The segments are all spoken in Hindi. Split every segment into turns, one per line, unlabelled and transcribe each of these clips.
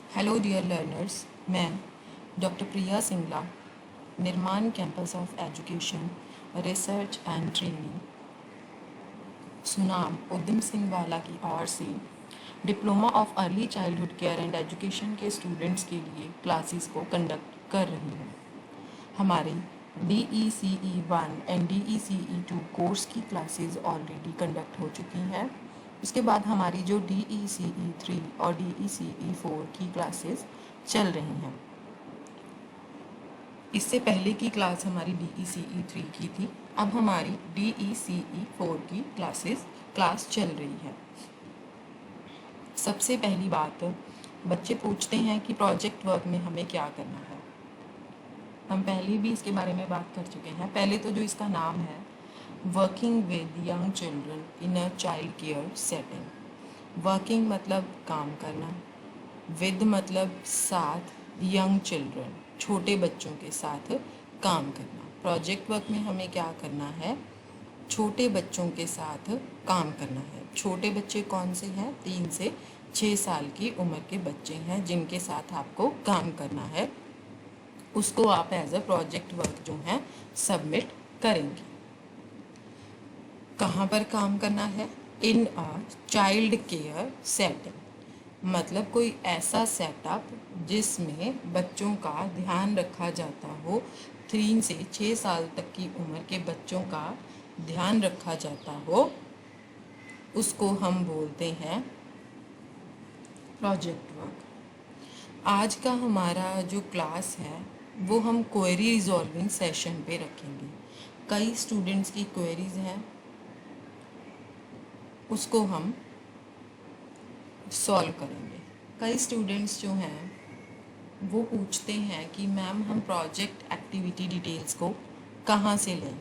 हेलो डियर लर्नर्स, मैं डॉक्टर प्रिया सिंगला, निर्माण campus of education, research and training, Sunam उद्यम सिंह वाला की ओर से diploma of early childhood care and education के स्टूडेंट्स के लिए क्लासेस को कंडक्ट कर रही हूँ। हमारे DECE 1 एंड DECE 2 कोर्स की क्लासेस ऑलरेडी कंडक्ट हो चुकी हैं। उसके बाद हमारी जो DECE 3 और DECE 4 की क्लासेस चल रही हैं। इससे पहले की क्लास हमारी DECE 3 की थी। अब हमारी DECE 4 की क्लास चल रही है। सबसे पहली बात, बच्चे पूछते हैं कि प्रोजेक्ट वर्क में हमें क्या करना है। हम पहले भी इसके बारे में बात कर चुके हैं। पहले तो जो इसका नाम है, working with young children in a child care setting. Working मतलब काम करना, विद मतलब साथ, यंग चिल्ड्रन छोटे बच्चों के साथ काम करना। प्रोजेक्ट वर्क में हमें क्या करना है? छोटे बच्चों के साथ काम करना है। छोटे बच्चे कौन से हैं? 3 से 6 साल की उम्र के बच्चे हैं जिनके साथ आपको काम करना है। उसको आप एज अ प्रोजेक्ट वर्क जो है सबमिट करेंगे। कहाँ पर काम करना है? इन अ चाइल्ड केयर सेटिंग, मतलब कोई ऐसा सेटअप जिसमें बच्चों का ध्यान रखा जाता हो। 3 से 6 साल तक की उम्र के बच्चों का ध्यान रखा जाता हो, उसको हम बोलते हैं प्रोजेक्ट वर्क। आज का हमारा जो क्लास है वो हम क्वेरी रिजॉल्विंग सेशन पे रखेंगे। कई स्टूडेंट्स की क्वेरीज हैं, उसको हम सॉल्व करेंगे। कई स्टूडेंट्स जो हैं वो पूछते हैं कि मैम हम प्रोजेक्ट एक्टिविटी डिटेल्स को कहाँ से लें।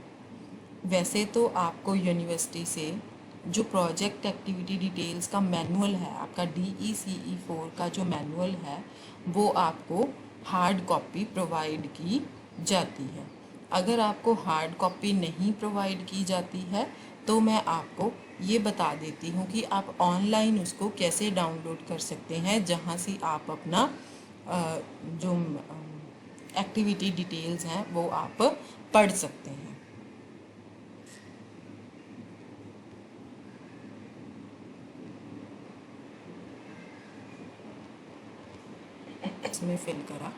वैसे तो आपको यूनिवर्सिटी से जो प्रोजेक्ट एक्टिविटी डिटेल्स का मैनुअल है, आपका DECE 4 का जो मैनुअल है, वो आपको हार्ड कॉपी प्रोवाइड की जाती है। अगर आपको हार्ड कॉपी नहीं प्रोवाइड की जाती है तो मैं आपको ये बता देती हूँ कि आप ऑनलाइन उसको कैसे डाउनलोड कर सकते हैं, जहाँ से आप अपना जो एक्टिविटी डिटेल्स हैं वो आप पढ़ सकते हैं। इसमें फिल करा।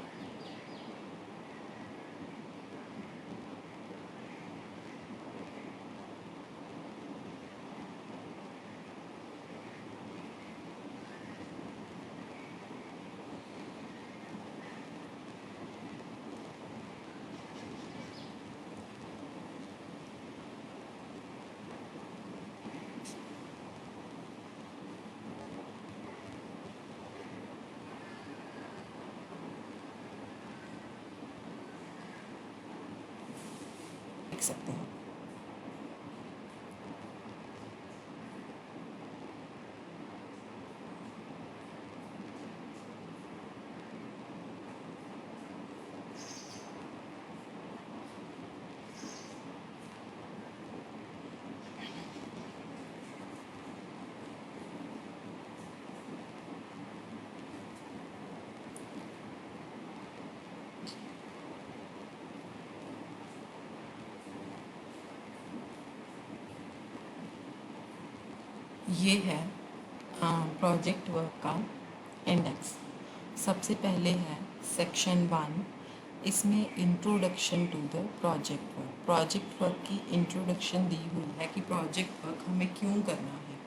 देख सकते हैं। ये है प्रोजेक्ट वर्क का इंडेक्स। सबसे पहले है सेक्शन 1। इसमें introduction to the project work. Project work की इंट्रोडक्शन दी हुई है कि प्रोजेक्ट वर्क हमें क्यों करना है,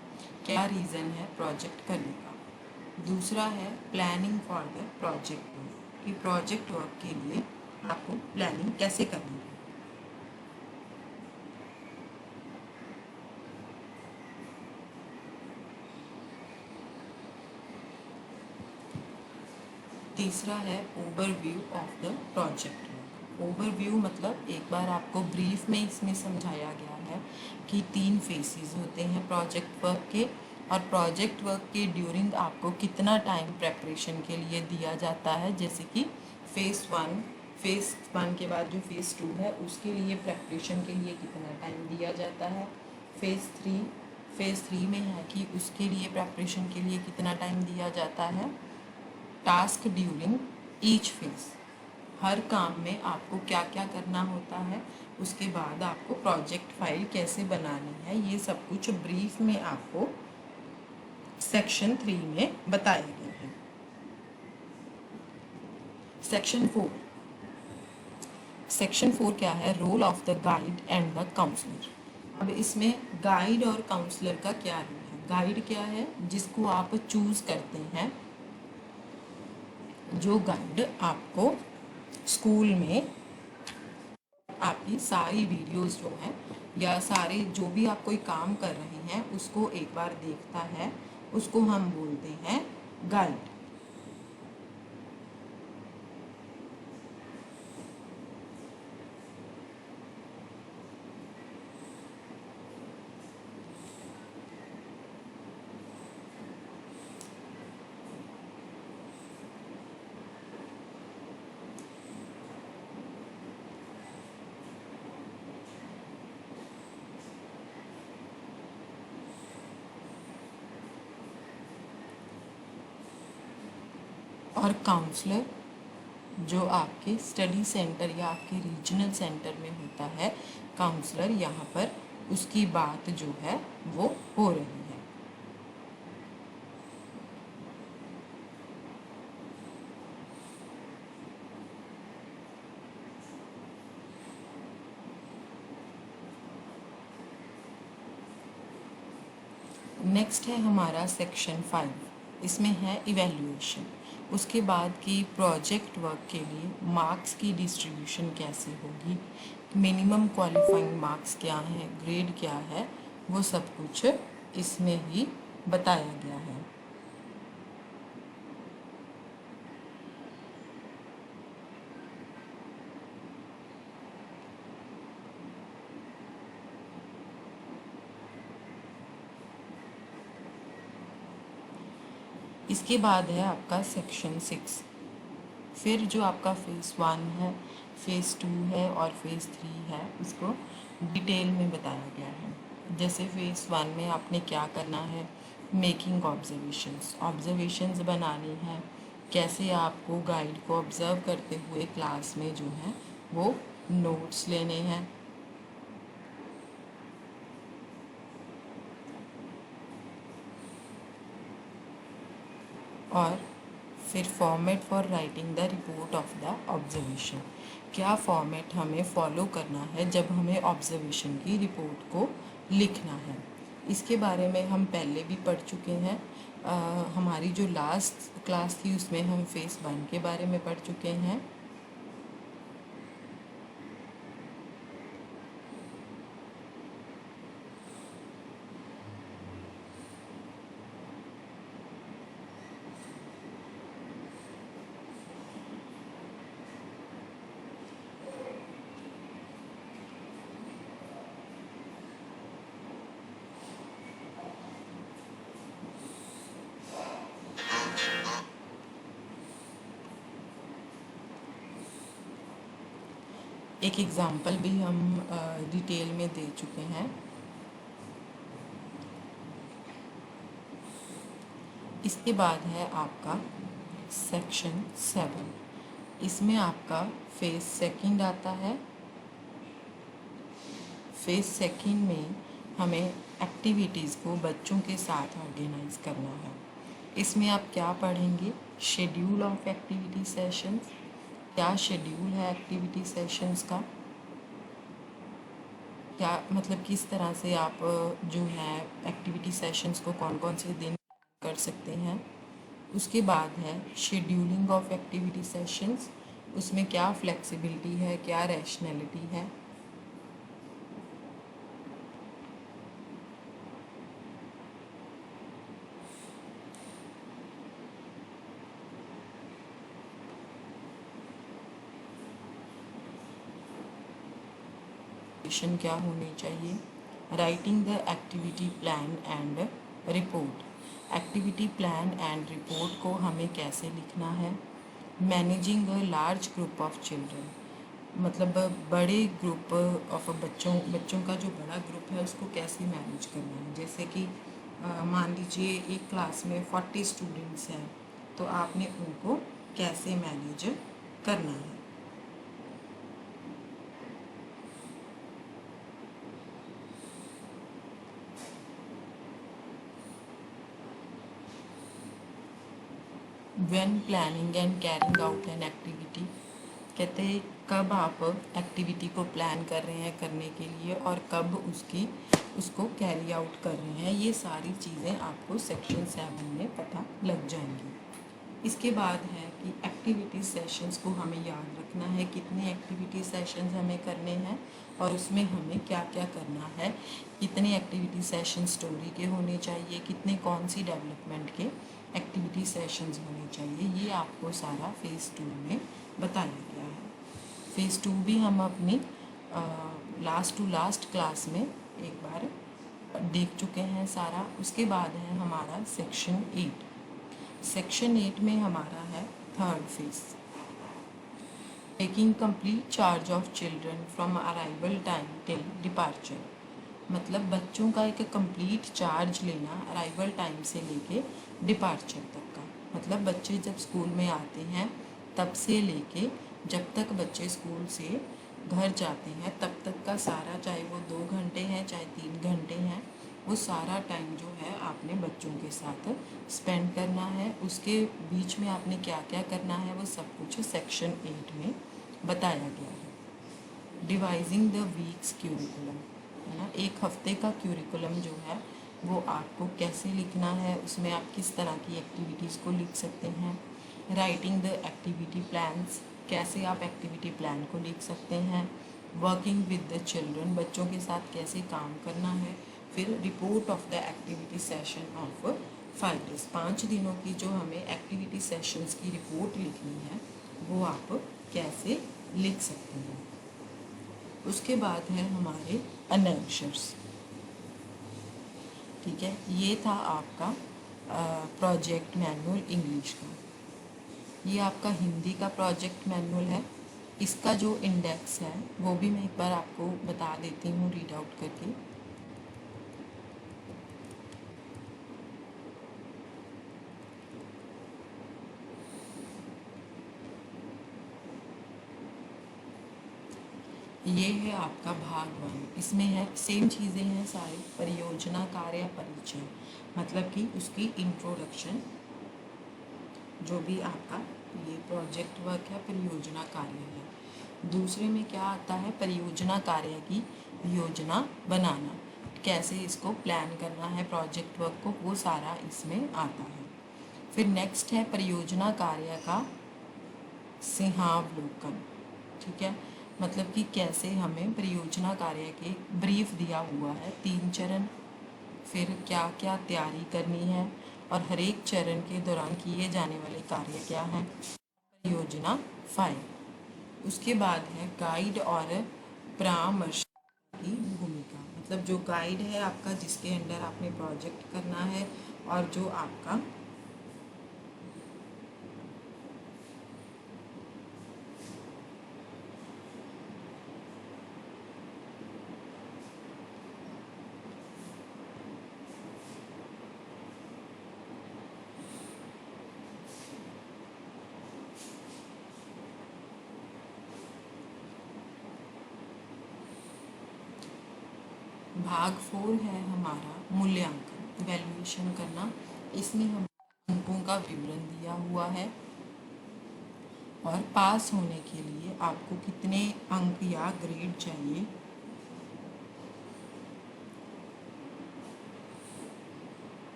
क्या रीज़न है प्रोजेक्ट करने का। दूसरा है planning for the project work, कि प्रोजेक्ट वर्क के लिए आपको प्लानिंग कैसे करनी है। तीसरा है overview of the project work. Overview मतलब एक बार आपको ब्रीफ में इसमें समझाया गया है कि 3 फेसेस होते हैं प्रोजेक्ट वर्क के, और प्रोजेक्ट वर्क के ड्यूरिंग आपको कितना टाइम प्रेपरेशन के लिए दिया जाता है। जैसे कि फेज़ 1 के बाद जो फेज़ 2 है उसके लिए प्रेपरेशन के लिए कितना टाइम दिया जाता है। फेज़ 3 में है कि उसके लिए प्रेपरेशन के लिए कितना टाइम दिया जाता है। टास्क ड्यूरिंग ईच फेज, हर काम में आपको क्या क्या करना होता है, उसके बाद आपको प्रोजेक्ट फाइल कैसे बनानी है, ये सब कुछ ब्रीफ में आपको सेक्शन 3 में बताया गया है। सेक्शन 4 क्या है? Role of the guide and the counsellor. अब इसमें गाइड और काउंसलर का क्या रोल है? गाइड क्या है? जिसको आप चूज करते हैं, जो गाइड आपको स्कूल में आपकी सारी वीडियोस जो हैं या सारे जो भी आप कोई काम कर रहे हैं उसको एक बार देखता है, उसको हम बोलते हैं गाइड। और काउंसलर जो आपके स्टडी सेंटर या आपके रीजनल सेंटर में होता है, काउंसलर यहाँ पर उसकी बात जो है वो हो रही है। नेक्स्ट है हमारा सेक्शन 5, इसमें है इवैल्यूएशन। उसके बाद की प्रोजेक्ट वर्क के लिए मार्क्स की डिस्ट्रीब्यूशन कैसे होगी, मिनिमम क्वालिफाइंग मार्क्स क्या है, ग्रेड क्या है, वो सब कुछ इसमें ही बताया गया है। इसके बाद है आपका सेक्शन 6। फिर जो आपका फेज़ 1 है, फेज़ 2 है और फेज़ 3 है, उसको डिटेल में बताया गया है। जैसे फेज़ 1 में आपने क्या करना है, मेकिंग ऑब्जर्वेशंस बनानी है, कैसे आपको गाइड को ऑब्ज़र्व करते हुए क्लास में जो है वो नोट्स लेने हैं। और फिर format for writing the report of the observation, क्या फॉर्मेट हमें फॉलो करना है जब हमें ऑब्जर्वेशन की रिपोर्ट को लिखना है। इसके बारे में हम पहले भी पढ़ चुके हैं। हमारी जो लास्ट क्लास थी उसमें हम फेज़ 1 के बारे में पढ़ चुके हैं। एक एग्ज़ाम्पल भी हम डिटेल में दे चुके हैं। इसके बाद है आपका सेक्शन 7। इसमें आपका फेज़ 2 आता है। फेज़ 2 में हमें एक्टिविटीज़ को बच्चों के साथ ऑर्गेनाइज करना है। इसमें आप क्या पढ़ेंगे, शेड्यूल ऑफ एक्टिविटी सेशंस, क्या शेड्यूल है एक्टिविटी सेशंस का, क्या मतलब किस तरह से आप जो है एक्टिविटी सेशंस को कौन कौन से दिन कर सकते हैं। उसके बाद है शेड्यूलिंग ऑफ एक्टिविटी सेशंस, उसमें क्या फ्लेक्सिबिलिटी है, क्या रैशनैलिटी है। क्या होनी चाहिए, writing the activity plan and report, activity plan and report को हमें कैसे लिखना है। Managing a large group of children, मतलब बड़े ग्रुप ऑफ बच्चों का जो बड़ा ग्रुप है उसको कैसे मैनेज करना है। जैसे कि मान लीजिए एक क्लास में 40 स्टूडेंट्स हैं, तो आपने उनको कैसे मैनेज करना है। When planning and carrying out an activity, कहते हैं कब आप एक्टिविटी को प्लान कर रहे हैं करने के लिए और कब उसको कैरी आउट कर रहे हैं, ये सारी चीज़ें आपको सेक्शन 7 में पता लग जाएंगी। इसके बाद है कि एक्टिविटी सेशंस को हमें याद रखना है, कितने एक्टिविटी सेशंस हमें करने हैं और उसमें हमें क्या क्या करना है, कितने एक्टिविटी सेशन स्टोरी के होने चाहिए, कितने कौन सी डेवलपमेंट के एक्टिविटी सेशंस होने चाहिए, ये आपको सारा फेज़ 2 में बताया गया है। फेज़ 2 भी हम अपनी लास्ट टू लास्ट क्लास में एक बार देख चुके हैं सारा। उसके बाद है हमारा सेक्शन 8। सेक्शन 8 में हमारा है third phase, taking complete charge of children from arrival time till departure, मतलब बच्चों का एक कंप्लीट चार्ज लेना अराइवल टाइम से लेके डिपार्चर तक का। मतलब बच्चे जब स्कूल में आते हैं तब से लेके जब तक बच्चे स्कूल से घर जाते हैं तब तक का सारा, चाहे वो 2 घंटे हैं चाहे 3 घंटे हैं, वो सारा टाइम जो है आपने बच्चों के साथ स्पेंड करना है। उसके बीच में आपने क्या क्या करना है वो सब कुछ सेक्शन 8 में बताया गया है। डिवाइजिंग द वीक्स क्यूरिकुलम, है ना, एक हफ्ते का क्यूरिकुलम जो है वो आपको कैसे लिखना है, उसमें आप किस तरह की एक्टिविटीज़ को लिख सकते हैं। राइटिंग द एक्टिविटी प्लान्स, कैसे आप एक्टिविटी प्लान को लिख सकते हैं। वर्किंग विद द चिल्ड्रन, बच्चों के साथ कैसे काम करना है। फिर report of the activity session of 5 days, 5 दिनों की जो हमें एक्टिविटी सेशंस की रिपोर्ट लिखनी है वो आप कैसे लिख सकते हैं। उसके बाद है हमारे अनेक्सर्स। ठीक है, ये था आपका प्रोजेक्ट मैनुअल इंग्लिश का। ये आपका हिंदी का प्रोजेक्ट मैनुअल है। इसका जो इंडेक्स है वो भी मैं एक बार आपको बता देती हूँ रीड आउट करके। ये है आपका भाग 1। इसमें है सेम चीज़ें हैं सारी, परियोजना कार्य परिचय, मतलब कि उसकी इंट्रोडक्शन, जो भी आपका ये प्रोजेक्ट वर्क है परियोजना कार्य है। दूसरे में क्या आता है, परियोजना कार्य की योजना बनाना, कैसे इसको प्लान करना है प्रोजेक्ट वर्क को, वो सारा इसमें आता है। फिर नेक्स्ट है परियोजना कार्य का सिंहावलोकन। ठीक है, मतलब कि कैसे हमें परियोजना कार्य के ब्रीफ दिया हुआ है, 3 चरण, फिर क्या क्या तैयारी करनी है और हर एक चरण के दौरान किए जाने वाले कार्य क्या हैं, परियोजना 5। उसके बाद है गाइड और परामर्श की भूमिका, मतलब जो गाइड है आपका जिसके अंडर आपने प्रोजेक्ट करना है और जो आपका भाग 4 है हमारा मूल्यांकन, इवैल्यूएशन करना। इसमें हम अंकों का विवरण दिया हुआ है और पास होने के लिए आपको कितने अंक या ग्रेड चाहिए।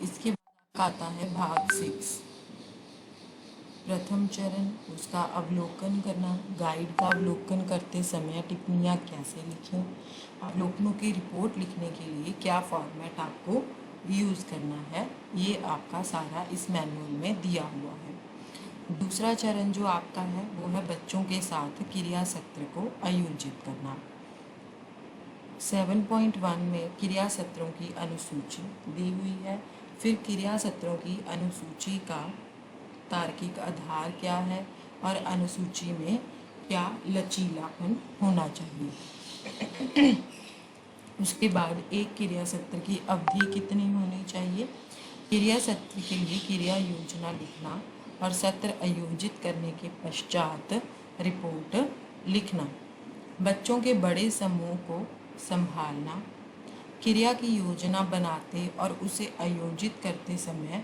इसके बाद आता है भाग 6, प्रथम चरण, उसका अवलोकन करना। गाइड का अवलोकन करते समय टिप्पणियाँ कैसे लिखें, अवलोकनों की रिपोर्ट लिखने के लिए क्या फॉर्मेट आपको यूज़ करना है, ये आपका सारा इस मैनुअल में दिया हुआ है। दूसरा चरण जो आपका है वो है बच्चों के साथ क्रिया सत्र को आयोजित करना। 7.1 में क्रिया सत्रों की अनुसूची दी हुई है। फिर क्रिया सत्रों की अनुसूची का तार्किक आधार क्या है और अनुसूची में क्या लचीलापन होना चाहिए। उसके बाद एक क्रिया सत्र की अवधि कितनी होनी चाहिए। क्रिया सत्र के लिए क्रिया योजना लिखना और सत्र आयोजित करने के पश्चात रिपोर्ट लिखना। बच्चों के बड़े समूह को संभालना। क्रिया की योजना बनाते और उसे आयोजित करते समय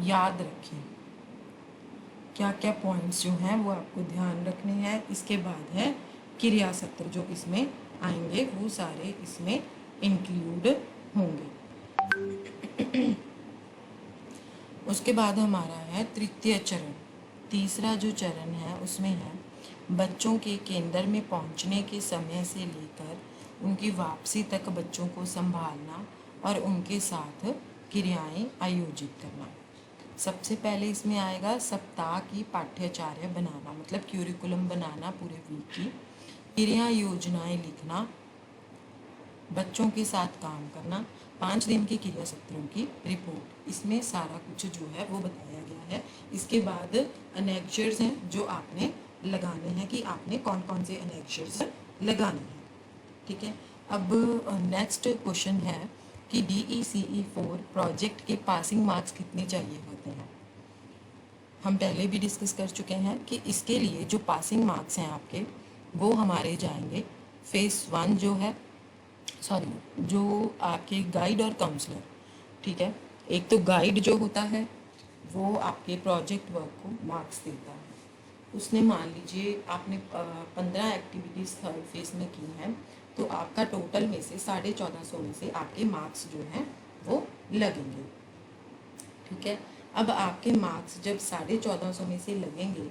याद रखें क्या क्या पॉइंट्स जो हैं वो आपको ध्यान रखने हैं। इसके बाद है क्रिया सत्र, जो इसमें आएंगे वो सारे इसमें इंक्लूड होंगे। उसके बाद हमारा है तृतीय चरण। तीसरा जो चरण है उसमें है बच्चों के केंद्र में पहुंचने के समय से लेकर उनकी वापसी तक बच्चों को संभालना और उनके साथ क्रियाएं आयोजित करना। सबसे पहले इसमें आएगा सप्ताह की पाठ्यचर्या बनाना, मतलब क्यूरिकुलम बनाना पूरे वीक की। क्रिया योजनाएं लिखना, बच्चों के साथ काम करना, 5 दिन के क्रिया सत्रों की रिपोर्ट। इसमें सारा कुछ जो है वो बताया गया है। इसके बाद अनेक्चर्स हैं जो आपने लगाने हैं कि आपने कौन कौन से अनेक्चर्स लगाने हैं। ठीक है, अब नेक्स्ट क्वेश्चन है कि DECE4 प्रोजेक्ट के पासिंग मार्क्स कितने चाहिए होते हैं। हम पहले भी डिस्कस कर चुके हैं कि इसके लिए जो पासिंग मार्क्स हैं आपके वो हमारे जाएंगे फेस 1 जो है, सॉरी जो आपके गाइड और काउंसलर। ठीक है, एक तो गाइड जो होता है वो आपके प्रोजेक्ट वर्क को मार्क्स देता है। उसने मान लीजिए आपने 15 एक्टिविटीज़ थर्ड फेज में की हैं, तो आपका टोटल में से 1450 में से आपके मार्क्स जो हैं वो लगेंगे। ठीक है, अब आपके मार्क्स जब 1450 में से लगेंगे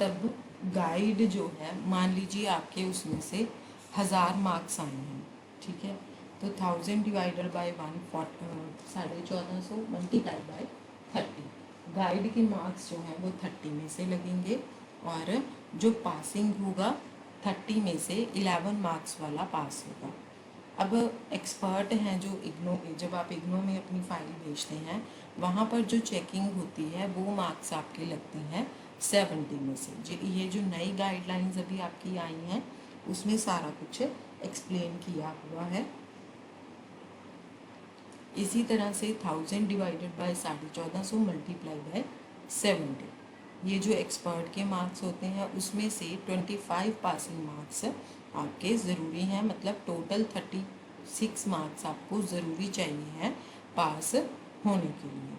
तब गाइड जो है मान लीजिए आपके उसमें से 1000 मार्क्स आए हैं। ठीक है, तो 1000 divided by 1450 multiply by 30। Guide के मार्क्स जो हैं वो 30 में से लगेंगे और जो पासिंग होगा 30 में से 11 मार्क्स वाला पास होगा। अब एक्सपर्ट हैं जो इग्नो के, जब आप इग्नो में अपनी फाइल भेजते हैं वहाँ पर जो चेकिंग होती है वो मार्क्स आपके लगते हैं 70 में से। ये जो नई गाइडलाइंस अभी आपकी आई हैं उसमें सारा कुछ एक्सप्लेन किया हुआ है। इसी तरह से 1000 डिवाइडेड बाय 1450 मल्टीप्लाई बाय 70, ये जो एक्सपर्ट के मार्क्स होते हैं उसमें से 25 पासिंग मार्क्स आपके ज़रूरी हैं, मतलब टोटल 36 मार्क्स आपको ज़रूरी चाहिए हैं पास होने के लिए।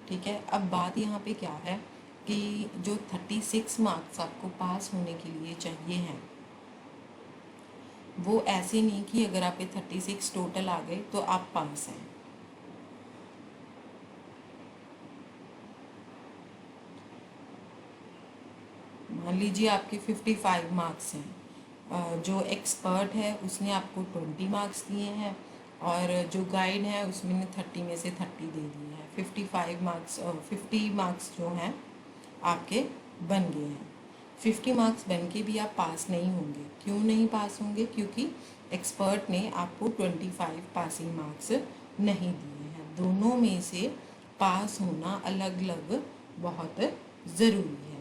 ठीक है, अब बात यहाँ पे क्या है कि जो 36 मार्क्स आपको पास होने के लिए चाहिए हैं वो ऐसे नहीं कि अगर आपके 36 टोटल आ गए तो आप पास हैं। मान लीजिए आपके 55 मार्क्स हैं, जो एक्सपर्ट है उसने आपको 20 मार्क्स दिए हैं और जो गाइड है उसमें 30 में से 30 दे दिए हैं। 55 मार्क्स और 50 मार्क्स जो हैं आपके बन गए हैं। 50 मार्क्स बन के भी आप पास नहीं होंगे। क्यों नहीं पास होंगे? क्योंकि एक्सपर्ट ने आपको 25 पासिंग मार्क्स नहीं दिए हैं। दोनों में से पास होना अलग अलग बहुत ज़रूरी है।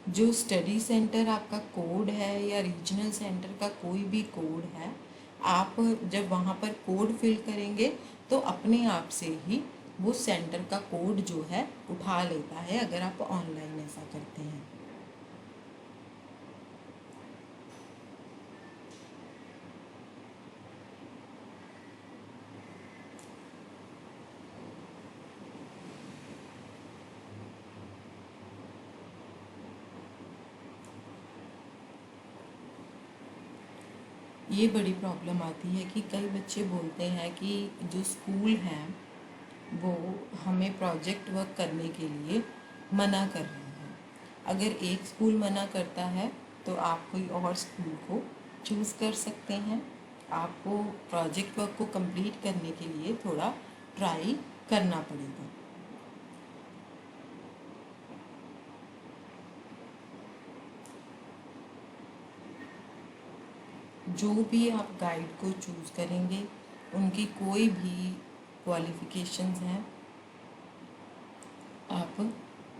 जो स्टडी सेंटर आपका कोड है या रीजनल सेंटर का कोई भी कोड है, आप जब वहाँ पर कोड फिल करेंगे तो अपने आप से ही वो सेंटर का कोड जो है उठा लेता है अगर आप ऑनलाइन ऐसा करते हैं। ये बड़ी प्रॉब्लम आती है कि कई बच्चे बोलते हैं कि जो स्कूल हैं वो हमें प्रोजेक्ट वर्क करने के लिए मना कर रहे हैं। अगर एक स्कूल मना करता है तो आप कोई और स्कूल को चूज़ कर सकते हैं। आपको प्रोजेक्ट वर्क को कंप्लीट करने के लिए थोड़ा ट्राई करना पड़ेगा। जो भी आप गाइड को चूज़ करेंगे उनकी कोई भी क्वालिफ़िकेशंस हैं, आप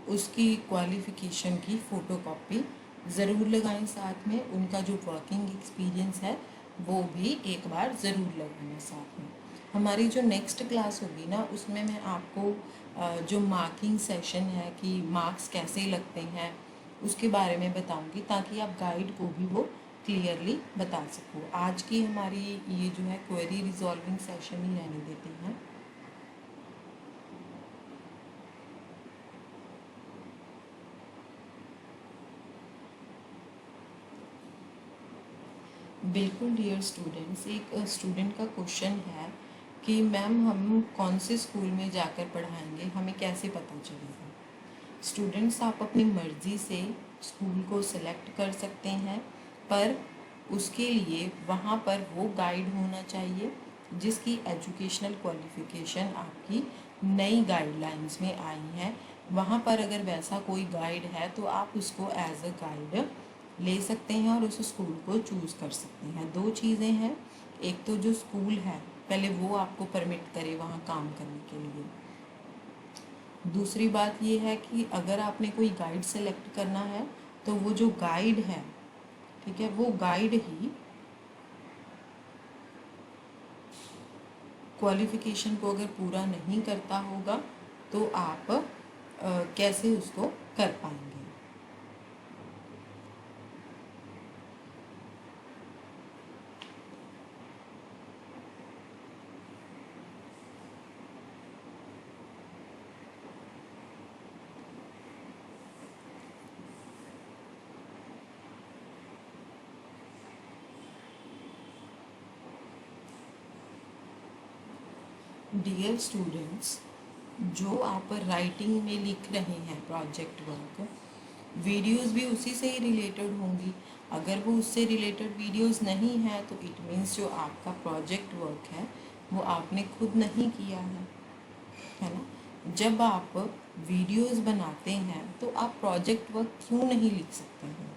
उसकी क्वालिफ़िकेशन की फ़ोटोकॉपी ज़रूर लगाएं। साथ में उनका जो वर्किंग एक्सपीरियंस है वो भी एक बार ज़रूर लगाना साथ में। हमारी जो नेक्स्ट क्लास होगी ना, उसमें मैं आपको जो मार्किंग सेशन है कि मार्क्स कैसे लगते हैं उसके बारे में बताऊंगी, ताकि आप गाइड को भी वो क्लियरली बता सको। आज की हमारी ये जो है क्वेरी रिजॉल्विंग सेशन ही रहने देते हैं। बिल्कुल डियर स्टूडेंट्स, एक स्टूडेंट का क्वेश्चन है कि मैम हम कौन से स्कूल में जाकर पढ़ाएंगे, हमें कैसे पता चलेगा। स्टूडेंट्स, आप अपनी मर्ज़ी से स्कूल को सिलेक्ट कर सकते हैं, पर उसके लिए वहाँ पर वो गाइड होना चाहिए जिसकी एजुकेशनल क्वालिफ़िकेशन आपकी नई गाइडलाइंस में आई है। वहाँ पर अगर वैसा कोई गाइड है तो आप उसको एज अ गाइड ले सकते हैं और उस स्कूल को चूज़ कर सकते हैं। दो चीज़ें हैं, एक तो जो स्कूल है पहले वो आपको परमिट करे वहाँ काम करने के लिए। दूसरी बात ये है कि अगर आपने कोई गाइड सेलेक्ट करना है तो वो जो गाइड है, ठीक है, वो गाइड ही क्वालिफिकेशन को अगर पूरा नहीं करता होगा तो आप कैसे उसको कर पाएंगे। डियर स्टूडेंट्स, जो आप राइटिंग में लिख रहे हैं प्रोजेक्ट वर्क, वीडियोस भी उसी से ही रिलेटेड होंगी। अगर वो उससे रिलेटेड वीडियोस नहीं है तो इट मीन्स जो आपका प्रोजेक्ट वर्क है वो आपने खुद नहीं किया है ना। जब आप वीडियोस बनाते हैं तो आप प्रोजेक्ट वर्क क्यों नहीं लिख सकते हैं।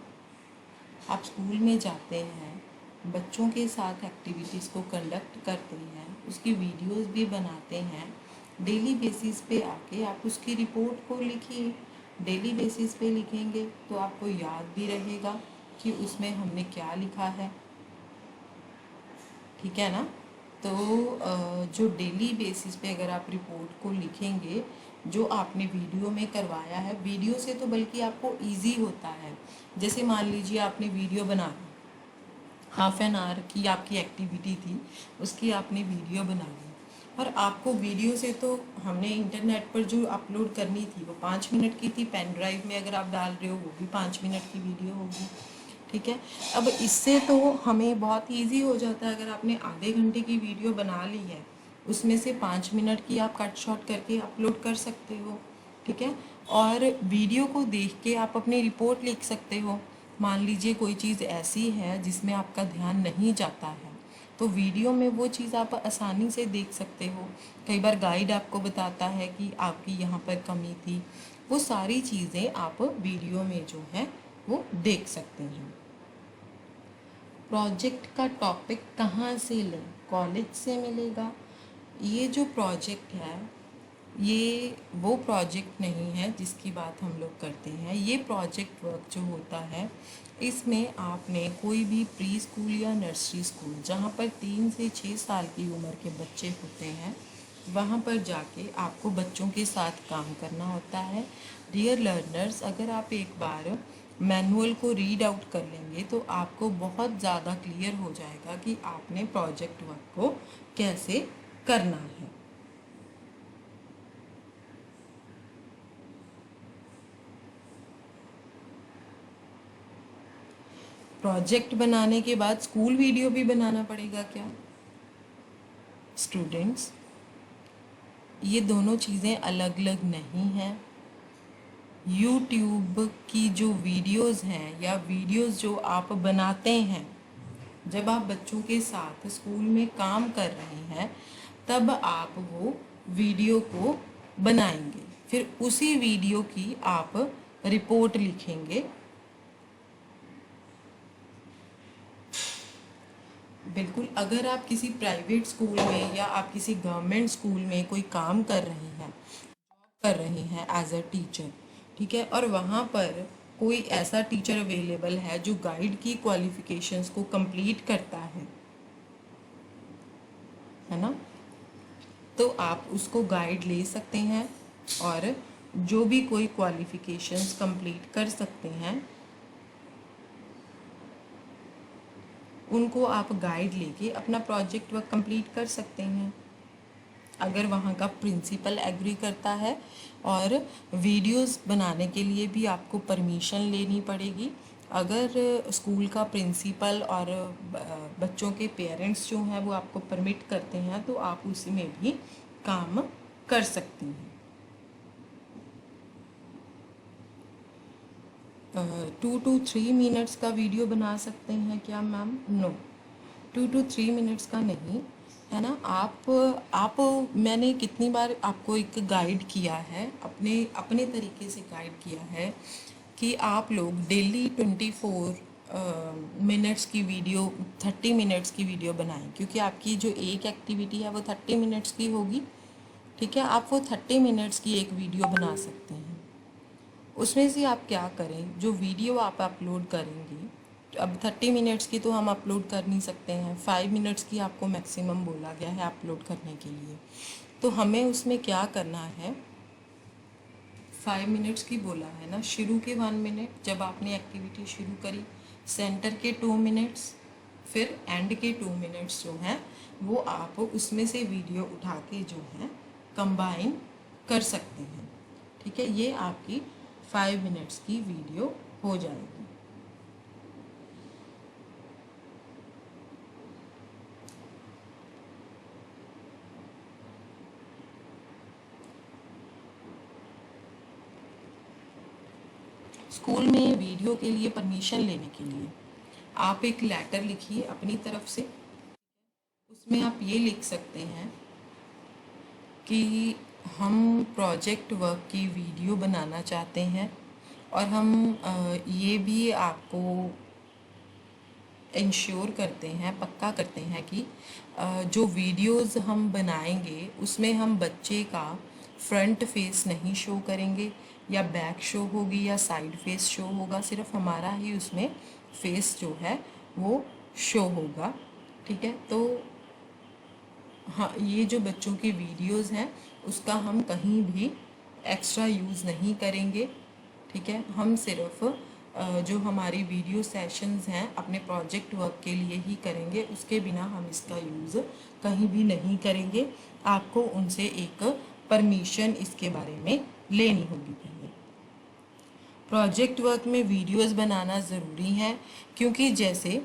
आप स्कूल में जाते हैं, बच्चों के साथ एक्टिविटीज़ को कंडक्ट करते हैं, उसकी वीडियोस भी बनाते हैं, डेली बेसिस पे आके आप उसकी रिपोर्ट को लिखिए। डेली बेसिस पे लिखेंगे तो आपको याद भी रहेगा कि उसमें हमने क्या लिखा है, ठीक है ना। तो जो डेली बेसिस पे अगर आप रिपोर्ट को लिखेंगे, जो आपने वीडियो में करवाया है, वीडियो से तो बल्कि आपको इजी होता है। जैसे मान लीजिए आपने वीडियो बना ली, हाफ एन आवर की आपकी एक्टिविटी थी, उसकी आपने वीडियो बना ली, और आपको वीडियो से तो हमने इंटरनेट पर जो अपलोड करनी थी वो 5 मिनट की थी, पेन ड्राइव में अगर आप डाल रहे हो वो भी 5 मिनट की वीडियो होगी, ठीक है। अब इससे तो हमें बहुत इजी हो जाता है, अगर आपने आधे घंटे की वीडियो बना ली है उसमें से 5 मिनट की आप कट शॉट करके अपलोड कर सकते हो, ठीक है। और वीडियो को देख के आप अपनी रिपोर्ट लिख सकते हो। मान लीजिए कोई चीज़ ऐसी है जिसमें आपका ध्यान नहीं जाता है तो वीडियो में वो चीज़ आप आसानी से देख सकते हो। कई बार गाइड आपको बताता है कि आपकी यहाँ पर कमी थी, वो सारी चीज़ें आप वीडियो में जो है वो देख सकते हैं। प्रोजेक्ट का टॉपिक कहाँ से लें, कॉलेज से मिलेगा। ये जो प्रोजेक्ट है ये वो प्रोजेक्ट नहीं है जिसकी बात हम लोग करते हैं। ये प्रोजेक्ट वर्क जो होता है इसमें आपने कोई भी प्री स्कूल या नर्सरी स्कूल जहाँ पर 3 से 6 साल की उम्र के बच्चे होते हैं वहाँ पर जाके आपको बच्चों के साथ काम करना होता है। डियर लर्नर्स, अगर आप एक बार मैनुअल को रीड आउट कर लेंगे तो आपको बहुत ज़्यादा क्लियर हो जाएगा कि आपने प्रोजेक्ट वर्क को कैसे करना है। प्रोजेक्ट बनाने के बाद स्कूल वीडियो भी बनाना पड़ेगा क्या स्टूडेंट्स? ये दोनों चीज़ें अलग अलग नहीं हैं। यूट्यूब की जो वीडियोस हैं या वीडियोस जो आप बनाते हैं, जब आप बच्चों के साथ स्कूल में काम कर रहे हैं तब आप वो वीडियो को बनाएंगे, फिर उसी वीडियो की आप रिपोर्ट लिखेंगे। बिल्कुल, अगर आप किसी प्राइवेट स्कूल में या आप किसी गवर्नमेंट स्कूल में कोई काम कर रहे हैं एज अ टीचर, ठीक है, और वहाँ पर कोई ऐसा टीचर अवेलेबल है जो गाइड की क्वालिफिकेशंस को कंप्लीट करता है ना, तो आप उसको गाइड ले सकते हैं और जो भी कोई क्वालिफिकेशंस कंप्लीट कर सकते हैं उनको आप गाइड लेके अपना प्रोजेक्ट वर्क कंप्लीट कर सकते हैं, अगर वहाँ का प्रिंसिपल एग्री करता है। और वीडियोस बनाने के लिए भी आपको परमिशन लेनी पड़ेगी। अगर स्कूल का प्रिंसिपल और बच्चों के पेरेंट्स जो हैं वो आपको परमिट करते हैं तो आप उसमें भी काम कर सकती हैं। 2 to 3 मिनट्स का वीडियो बना सकते हैं क्या मैम? नो, 2 to 3 मिनट्स का नहीं, है ना। आप मैंने कितनी बार आपको एक गाइड किया है, अपने अपने तरीके से गाइड किया है कि आप लोग डेली 24 मिनट्स की वीडियो, 30 मिनट्स की वीडियो बनाएं, क्योंकि आपकी जो एक एक्टिविटी है वो 30 मिनट्स की होगी, ठीक है। आप वो 30 मिनट्स की एक वीडियो बना सकते हैं। उसमें से आप क्या करें, जो वीडियो आप अपलोड करेंगे, अब 30 मिनट्स की तो हम अपलोड कर नहीं सकते हैं, 5 मिनट्स की आपको मैक्सिमम बोला गया है अपलोड करने के लिए। तो हमें उसमें क्या करना है, 5 मिनट्स की बोला है ना, शुरू के 1 मिनट जब आपने एक्टिविटी शुरू करी, सेंटर के 2 मिनट्स, फिर एंड के 2 मिनट्स जो हैं वो आप उसमें से वीडियो उठा के जो है कंबाइन कर सकते हैं, ठीक है। ये आपकी 5 मिनट्स की वीडियो हो जाएगी। स्कूल में वीडियो के लिए परमिशन लेने के लिए आप एक लेटर लिखिए अपनी तरफ से। उसमें आप ये लिख सकते हैं कि हम प्रोजेक्ट वर्क की वीडियो बनाना चाहते हैं और हम ये भी आपको इंश्योर करते हैं, पक्का करते हैं कि जो वीडियोस हम बनाएंगे उसमें हम बच्चे का फ्रंट फेस नहीं शो करेंगे या बैक शो होगी या साइड फेस शो होगा, सिर्फ हमारा ही उसमें फेस जो है वो शो होगा, ठीक है। तो हाँ, ये जो बच्चों की वीडियोस हैं उसका हम कहीं भी एक्स्ट्रा यूज़ नहीं करेंगे, ठीक है। हम सिर्फ जो हमारी वीडियो सेशंस हैं अपने प्रोजेक्ट वर्क के लिए ही करेंगे, उसके बिना हम इसका यूज़ कहीं भी नहीं करेंगे। आपको उनसे एक परमिशन इसके बारे में लेनी होगी पहले। प्रोजेक्ट वर्क में वीडियोस बनाना ज़रूरी है, क्योंकि जैसे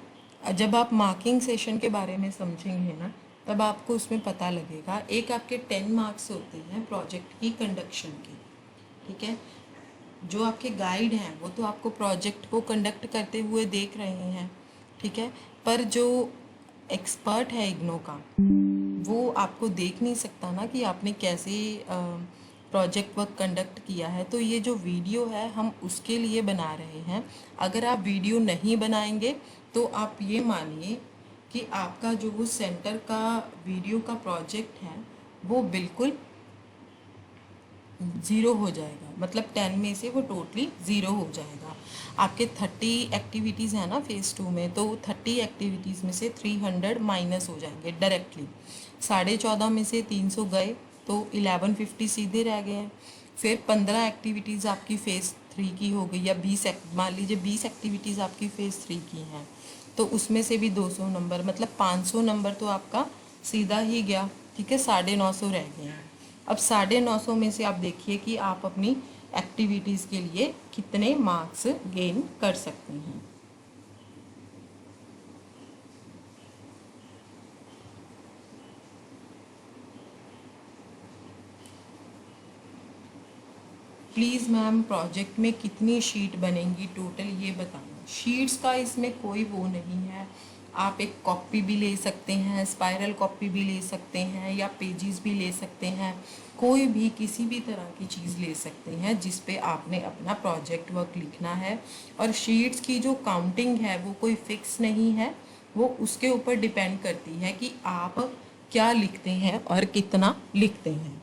जब आप मार्किंग सेशन के बारे में समझेंगे ना तब आपको उसमें पता लगेगा। एक आपके 10 मार्क्स होते हैं प्रोजेक्ट की कंडक्शन के, ठीक है। जो आपके गाइड हैं वो तो आपको प्रोजेक्ट को कंडक्ट करते हुए देख रहे हैं, ठीक है, पर जो एक्सपर्ट है इग्नो का वो आपको देख नहीं सकता ना कि आपने कैसे प्रोजेक्ट वर्क कंडक्ट किया है। तो ये जो वीडियो है हम उसके लिए बना रहे हैं। अगर आप वीडियो नहीं बनाएंगे तो आप ये मानिए कि आपका जो वो सेंटर का वीडियो का प्रोजेक्ट है वो बिल्कुल ज़ीरो हो जाएगा, मतलब 10 में से वो टोटली ज़ीरो हो जाएगा। आपके 30 एक्टिविटीज़ हैं ना फेज़ 2 में, तो 30 एक्टिविटीज़ में से 300 माइनस हो जाएंगे डायरेक्टली। 14.5 में से 300 गए तो 1150 सीधे रह गए हैं। फिर 15 एक्टिविटीज़ आपकी फ़ेज़ 3 की हो गई, या 20 मान लीजिए 20 एक्टिविटीज़ आपकी फ़ेज़ 3 की हैं, तो उसमें से भी 200 नंबर, मतलब 500 नंबर तो आपका सीधा ही गया, ठीक है। 950 रह गए हैं। अब 950 में से आप देखिए कि आप अपनी एक्टिविटीज़ के लिए कितने मार्क्स गेन कर सकते हैं। प्लीज़ मैम प्रोजेक्ट में कितनी शीट बनेंगी टोटल ये बताना। शीट्स का इसमें कोई वो नहीं है, आप एक कॉपी भी ले सकते हैं, स्पाइरल कॉपी भी ले सकते हैं, या पेजेस भी ले सकते हैं, कोई भी किसी भी तरह की चीज़ ले सकते हैं जिस पे आपने अपना प्रोजेक्ट वर्क लिखना है। और शीट्स की जो काउंटिंग है वो कोई फिक्स नहीं है, वो उसके ऊपर डिपेंड करती है कि आप क्या लिखते हैं और कितना लिखते हैं।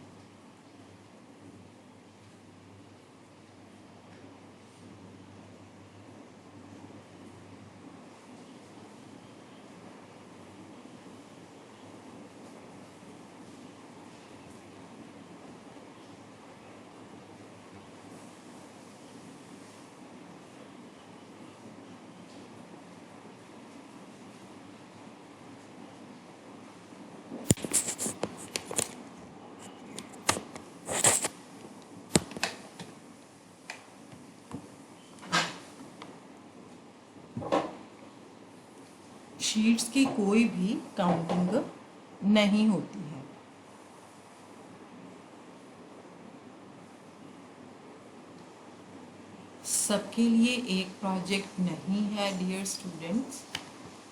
शीट्स की कोई भी काउंटिंग नहीं होती है। सबके लिए एक प्रोजेक्ट नहीं है डियर स्टूडेंट्स,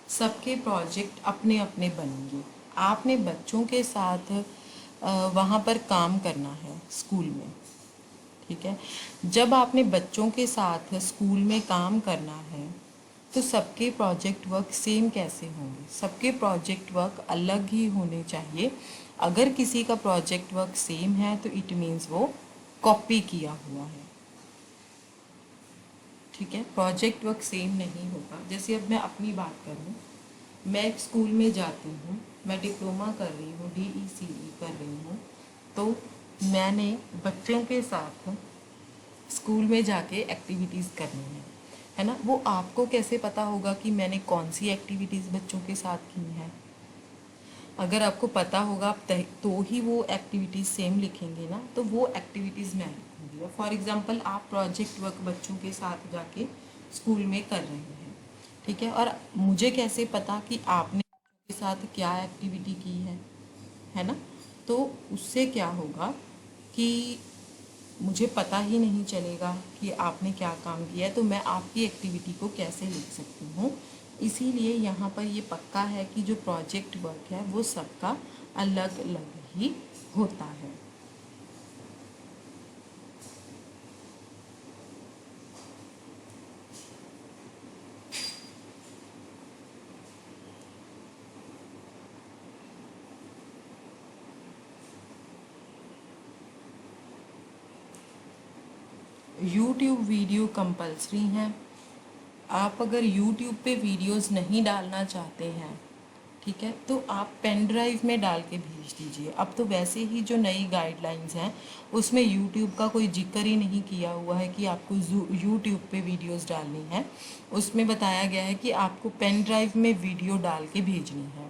सबके प्रोजेक्ट अपने अपने बनेंगे। आपने बच्चों के साथ वहाँ पर काम करना है स्कूल में, ठीक है। जब आपने बच्चों के साथ स्कूल में काम करना है तो सबके प्रोजेक्ट वर्क सेम कैसे होंगे? सबके प्रोजेक्ट वर्क अलग ही होने चाहिए। अगर किसी का प्रोजेक्ट वर्क सेम है तो इट मीन्स वो कॉपी किया हुआ है, ठीक है। प्रोजेक्ट वर्क सेम नहीं होगा। जैसे अब मैं अपनी बात करूँ, मैं एक स्कूल में जाती हूँ, मैं डिप्लोमा कर रही हूँ, DECE कर रही हूँ, तो मैंने बच्चों के साथ स्कूल में जाके एक्टिविटीज़ करनी है ना। वो आपको कैसे पता होगा कि मैंने कौन सी एक्टिविटीज़ बच्चों के साथ की है? अगर आपको पता होगा आप तो ही वो एक्टिविटीज़ सेम लिखेंगे ना, तो वो एक्टिविटीज़ मैं लिखूँगी। फॉर एग्जांपल आप प्रोजेक्ट वर्क बच्चों के साथ जाके स्कूल में कर रहे हैं, ठीक है, और मुझे कैसे पता कि आपने बच्चों के साथ क्या एक्टिविटी की है ना। तो उससे क्या होगा कि मुझे पता ही नहीं चलेगा कि आपने क्या काम किया है, तो मैं आपकी एक्टिविटी को कैसे लिख सकती हूँ। इसीलिए यहाँ पर ये पक्का है कि जो प्रोजेक्ट वर्क है वो सबका अलग अलग ही होता है। यूट्यूब वीडियो कंपलसरी हैं। आप अगर यूट्यूब पे वीडियोस नहीं डालना चाहते हैं, ठीक है, तो आप पेन ड्राइव में डाल के भेज दीजिए। अब तो वैसे ही जो नई गाइडलाइंस हैं उसमें यूट्यूब का कोई जिक्र ही नहीं किया हुआ है कि आपको यूट्यूब पे वीडियोस डालनी है। उसमें बताया गया है कि आपको पेन ड्राइव में वीडियो डाल के भेजनी है।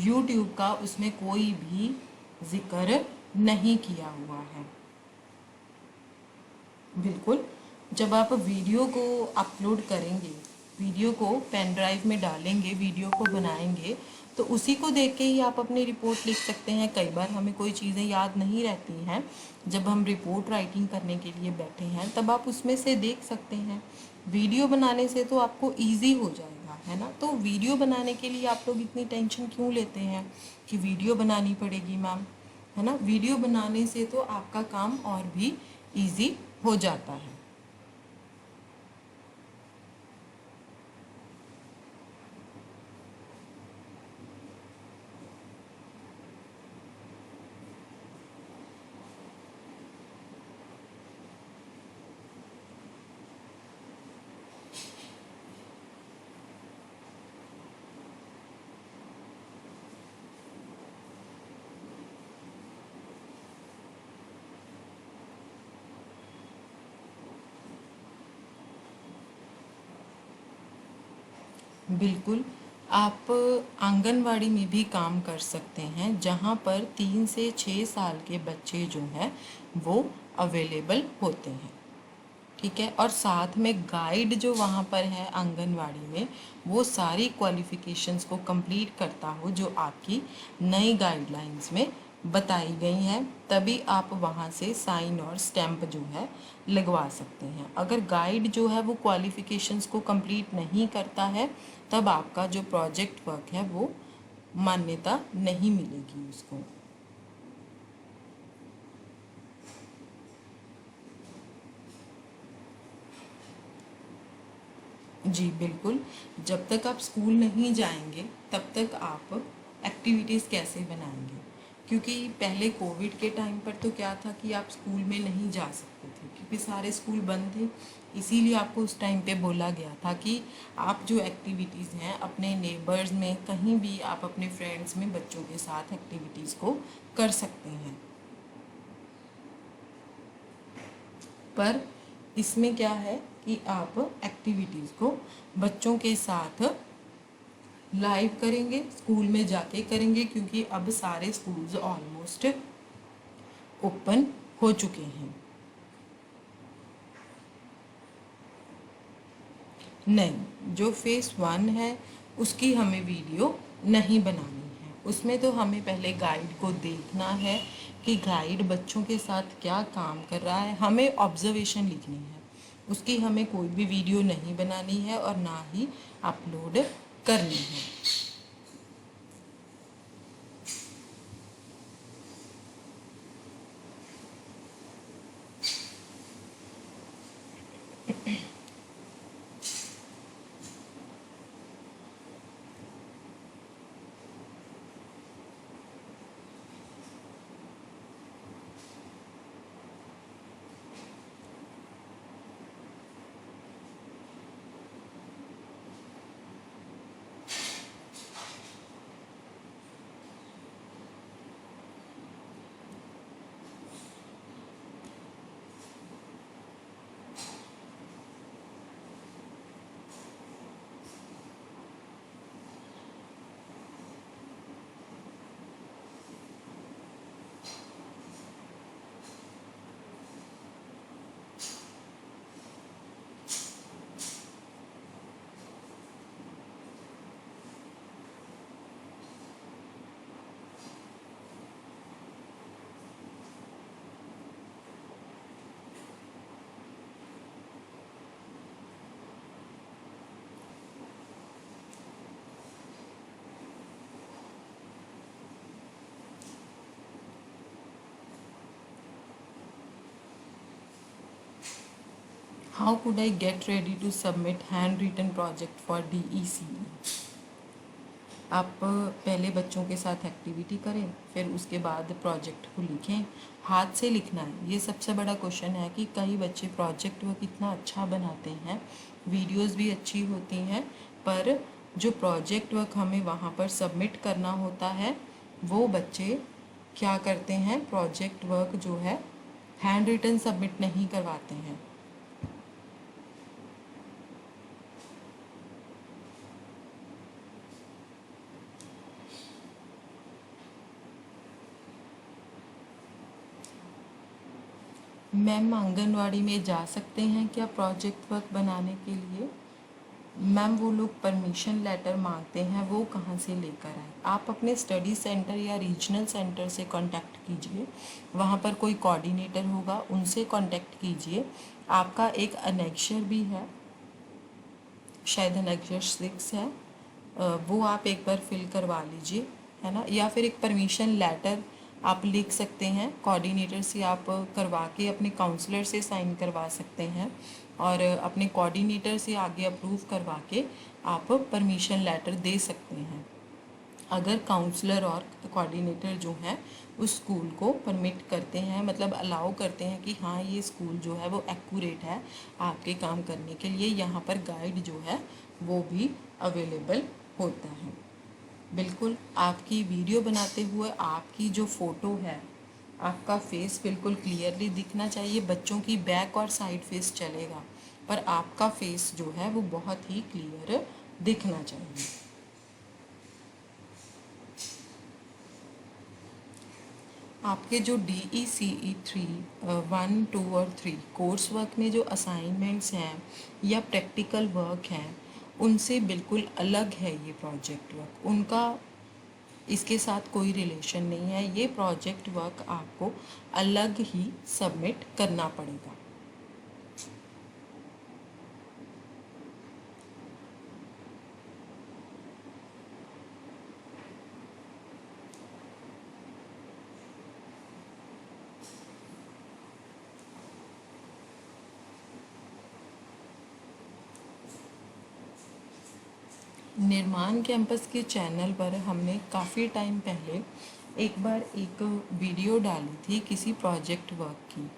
यूट्यूब का उसमें कोई भी जिक्र नहीं किया हुआ है। बिल्कुल, जब आप वीडियो को अपलोड करेंगे, वीडियो को पेन ड्राइव में डालेंगे, वीडियो को बनाएंगे, तो उसी को देख के ही आप अपनी रिपोर्ट लिख सकते हैं। कई बार हमें कोई चीज़ें याद नहीं रहती हैं, जब हम रिपोर्ट राइटिंग करने के लिए बैठे हैं तब आप उसमें से देख सकते हैं। वीडियो बनाने से तो आपको ईजी हो जाएगा, है ना। तो वीडियो बनाने के लिए आप लोग इतनी टेंशन क्यों लेते हैं कि वीडियो बनानी पड़ेगी मैम, है ना। वीडियो बनाने से तो आपका काम और भी ईजी हो जाता है। बिल्कुल, आप आंगनवाड़ी में भी काम कर सकते हैं जहाँ पर 3 से 6 साल के बच्चे जो हैं वो अवेलेबल होते हैं, ठीक है। और साथ में गाइड जो वहाँ पर है आंगनवाड़ी में, वो सारी क्वालिफ़िकेशंस को कंप्लीट करता हो जो आपकी नई गाइडलाइंस में बताई गई हैं, तभी आप वहाँ से साइन और स्टैम्प जो है लगवा सकते हैं। अगर गाइड जो है वो क्वालिफ़िकेशंस को कंप्लीट नहीं करता है, तब आपका जो प्रोजेक्ट वर्क है वो मान्यता नहीं मिलेगी उसको। जी बिल्कुल, जब तक आप स्कूल नहीं जाएंगे तब तक आप एक्टिविटीज़ कैसे बनाएंगे, क्योंकि पहले कोविड के टाइम पर तो क्या था कि आप स्कूल में नहीं जा सकते थे क्योंकि सारे स्कूल बंद थे। इसीलिए आपको उस टाइम पे बोला गया था कि आप जो एक्टिविटीज़ हैं अपने नेबर्स में, कहीं भी आप अपने फ्रेंड्स में बच्चों के साथ एक्टिविटीज़ को कर सकते हैं। पर इसमें क्या है कि आप एक्टिविटीज़ को बच्चों के साथ लाइव करेंगे, स्कूल में जाके करेंगे, क्योंकि अब सारे स्कूल्स ऑलमोस्ट ओपन हो चुके हैं। नहीं, जो फेस 1 है उसकी हमें वीडियो नहीं बनानी है। उसमें तो हमें पहले गाइड को देखना है कि गाइड बच्चों के साथ क्या काम कर रहा है, हमें ऑब्जर्वेशन लिखनी है। उसकी हमें कोई भी वीडियो नहीं बनानी है और ना ही अपलोड करनी है। How could I get ready to submit handwritten project for DECE? आप पहले बच्चों के साथ एक्टिविटी करें, फिर उसके बाद प्रोजेक्ट को लिखें। हाथ से लिखना है, ये सबसे बड़ा क्वेश्चन है कि कई बच्चे प्रोजेक्ट वर्क इतना अच्छा बनाते हैं, वीडियोस भी अच्छी होती हैं, पर जो प्रोजेक्ट वर्क हमें वहाँ पर सबमिट करना होता है वो बच्चे क्या करते हैं, प्रोजेक्ट वर्क जो है हैंड रिटन सबमिट नहीं करवाते हैं। मैम आंगनवाड़ी में जा सकते हैं क्या प्रोजेक्ट वर्क बनाने के लिए? मैम वो लोग परमिशन लेटर मांगते हैं, वो कहाँ से लेकर आए? आप अपने स्टडी सेंटर या रीजनल सेंटर से कांटेक्ट कीजिए, वहाँ पर कोई कोऑर्डिनेटर होगा, उनसे कांटेक्ट कीजिए। आपका एक अनेक्शर भी है, शायद अनेक्शर 6 है, वो आप एक बार फिल करवा लीजिए, है ना। या फिर एक परमिशन लेटर आप लिख सकते हैं, कोऑर्डिनेटर से आप करवा के अपने काउंसलर से साइन करवा सकते हैं और अपने कोऑर्डिनेटर से आगे अप्रूव करवा के आप परमिशन लेटर दे सकते हैं। अगर काउंसलर और कोऑर्डिनेटर जो हैं उस स्कूल को परमिट करते हैं, मतलब अलाउ करते हैं कि हाँ ये स्कूल जो है वो एक्यूरेट है आपके काम करने के लिए, यहाँ पर गाइड जो है वो भी अवेलेबल होता है। बिल्कुल आपकी वीडियो बनाते हुए आपकी जो फ़ोटो है, आपका फेस बिल्कुल क्लियरली दिखना चाहिए। बच्चों की बैक और साइड फेस चलेगा, पर आपका फेस जो है वो बहुत ही क्लियर दिखना चाहिए। आपके जो DECE 3 1, 2 और 3 कोर्स वर्क में जो असाइनमेंट्स हैं या प्रैक्टिकल वर्क हैं, उनसे बिल्कुल अलग है ये प्रोजेक्ट वर्क। उनका इसके साथ कोई रिलेशन नहीं है। ये प्रोजेक्ट वर्क आपको अलग ही सबमिट करना पड़ेगा। निर्माण कैंपस के चैनल पर हमने काफ़ी टाइम पहले एक बार एक वीडियो डाली थी किसी प्रोजेक्ट वर्क की,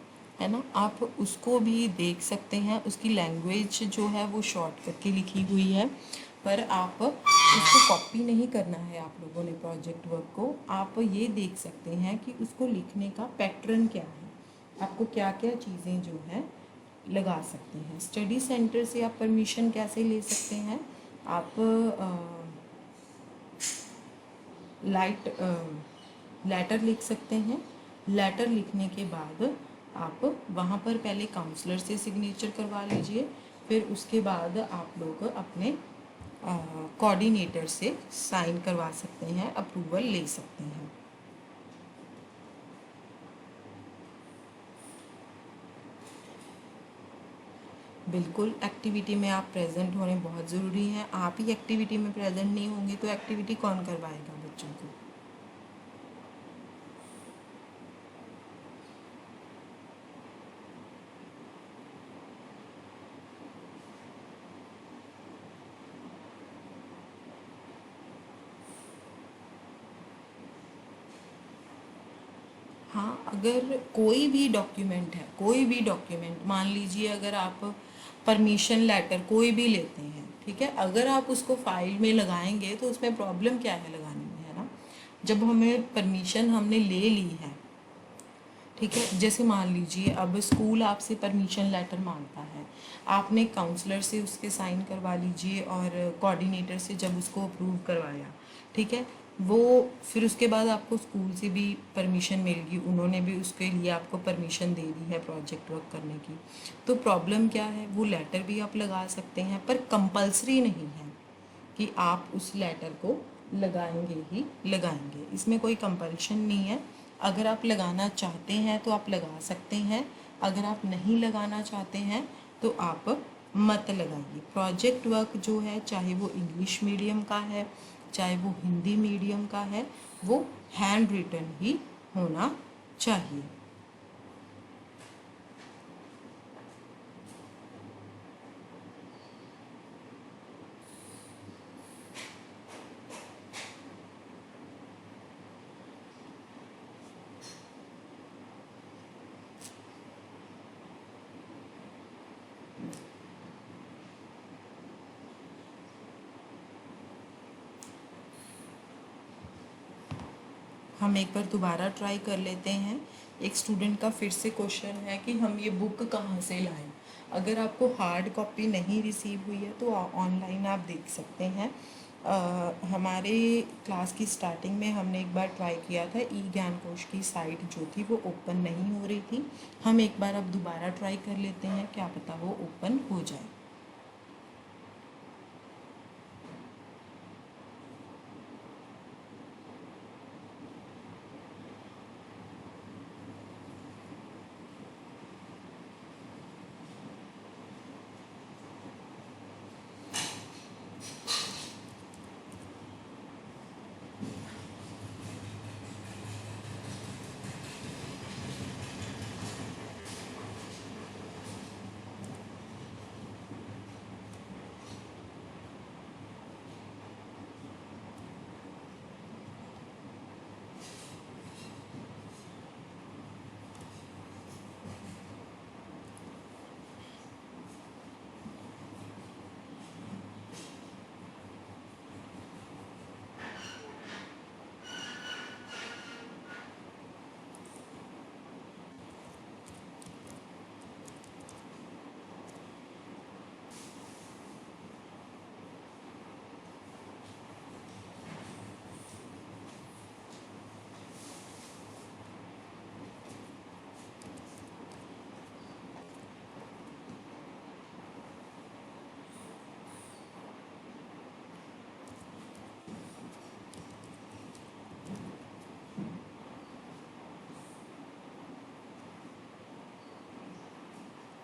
है ना। आप उसको भी देख सकते हैं। उसकी लैंग्वेज जो है वो शॉर्ट करके लिखी हुई है, पर आप उसको कॉपी नहीं करना है आप लोगों ने प्रोजेक्ट वर्क को। आप ये देख सकते हैं कि उसको लिखने का पैटर्न क्या है, आपको क्या क्या चीज़ें जो है लगा सकते हैं। स्टडी सेंटर से आप परमिशन कैसे ले सकते हैं, आप लाइट लेटर लिख सकते हैं। लेटर लिखने के बाद आप वहाँ पर पहले काउंसलर से सिग्नेचर करवा लीजिए, फिर उसके बाद आप लोग अपने कोऑर्डिनेटर से साइन करवा सकते हैं, अप्रूवल ले सकते हैं। बिल्कुल, एक्टिविटी में आप प्रेजेंट होने बहुत ज़रूरी हैं। आप ही एक्टिविटी में प्रेजेंट नहीं होंगे तो एक्टिविटी कौन करवाएगा बच्चों को। हाँ, अगर कोई भी डॉक्यूमेंट है, कोई भी डॉक्यूमेंट, मान लीजिए अगर आप परमिशन लेटर कोई भी लेते हैं, ठीक है, अगर आप उसको फाइल में लगाएंगे तो उसमें प्रॉब्लम क्या है लगाने में, है ना। जब हमें परमिशन हमने ले ली है, ठीक है, जैसे मान लीजिए अब स्कूल आपसे परमिशन लेटर मांगता है, आपने काउंसलर से उसके साइन करवा लीजिए और कोऑर्डिनेटर से जब उसको अप्रूव करवाया, ठीक है, वो फिर उसके बाद आपको स्कूल से भी परमिशन मिल गई, उन्होंने भी उसके लिए आपको परमिशन दे दी है प्रोजेक्ट वर्क करने की। तो प्रॉब्लम क्या है, वो लेटर भी आप लगा सकते हैं, पर कंपल्सरी नहीं है कि आप उस लेटर को लगाएंगे ही लगाएंगे। इसमें कोई कंपल्शन नहीं है। अगर आप लगाना चाहते हैं तो आप लगा सकते हैं, अगर आप नहीं लगाना चाहते हैं तो आप मत लगाइए। प्रोजेक्ट वर्क जो है, चाहे वो इंग्लिश मीडियम का है चाहे वो हिंदी मीडियम का है, वो हैंड रिटन ही होना चाहिए। हम एक बार दोबारा ट्राई कर लेते हैं। एक स्टूडेंट का फिर से क्वेश्चन है कि हम ये बुक कहाँ से लाएं। अगर आपको हार्ड कॉपी नहीं रिसीव हुई है तो ऑनलाइन आप देख सकते हैं। हमारे क्लास की स्टार्टिंग में हमने एक बार ट्राई किया था, ई ज्ञान कोश की साइट जो थी वो ओपन नहीं हो रही थी। हम एक बार अब दोबारा ट्राई कर लेते हैं, क्या पता वो ओपन हो जाए।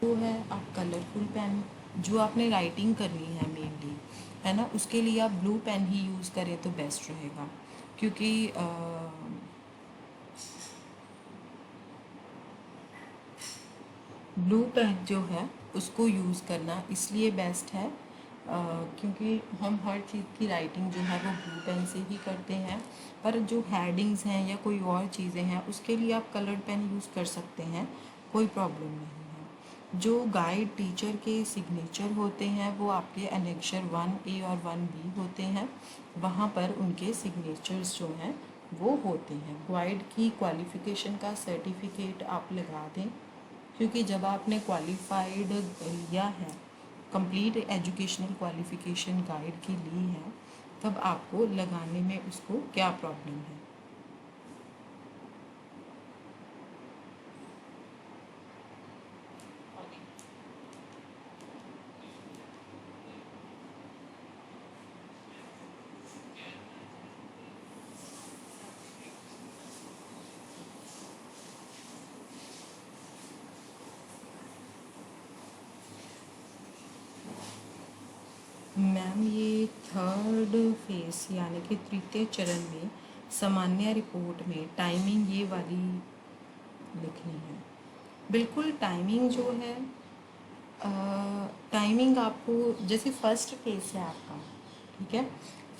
वो है आप कलरफुल पेन, जो आपने राइटिंग करनी है मेनली, है ना, उसके लिए आप ब्लू पेन ही यूज़ करें तो बेस्ट रहेगा, क्योंकि ब्लू पेन जो है उसको यूज़ करना इसलिए बेस्ट है क्योंकि हम हर चीज़ की राइटिंग जो है वो ब्लू पेन से ही करते हैं, पर जो हेडिंग्स हैं या कोई और चीज़ें हैं उसके लिए आप कलर्ड पेन यूज़ कर सकते हैं, कोई प्रॉब्लम नहीं है। जो गाइड टीचर के सिग्नेचर होते हैं वो आपके अनेक्शर 1A और 1B होते हैं, वहाँ पर उनके सिग्नेचर्स जो हैं वो होते हैं। गाइड की क्वालिफ़िकेशन का सर्टिफिकेट आप लगा दें, क्योंकि जब आपने क्वालिफाइड लिया है, कंप्लीट एजुकेशनल क्वालिफ़िकेशन गाइड की ली है, तब आपको लगाने में उसको क्या प्रॉब्लम है। मैम ये थर्ड फेस यानी कि तृतीय चरण में सामान्य रिपोर्ट में टाइमिंग ये वाली लिखनी है। बिल्कुल टाइमिंग जो है, टाइमिंग आपको जैसे फर्स्ट फेस है आपका, ठीक है,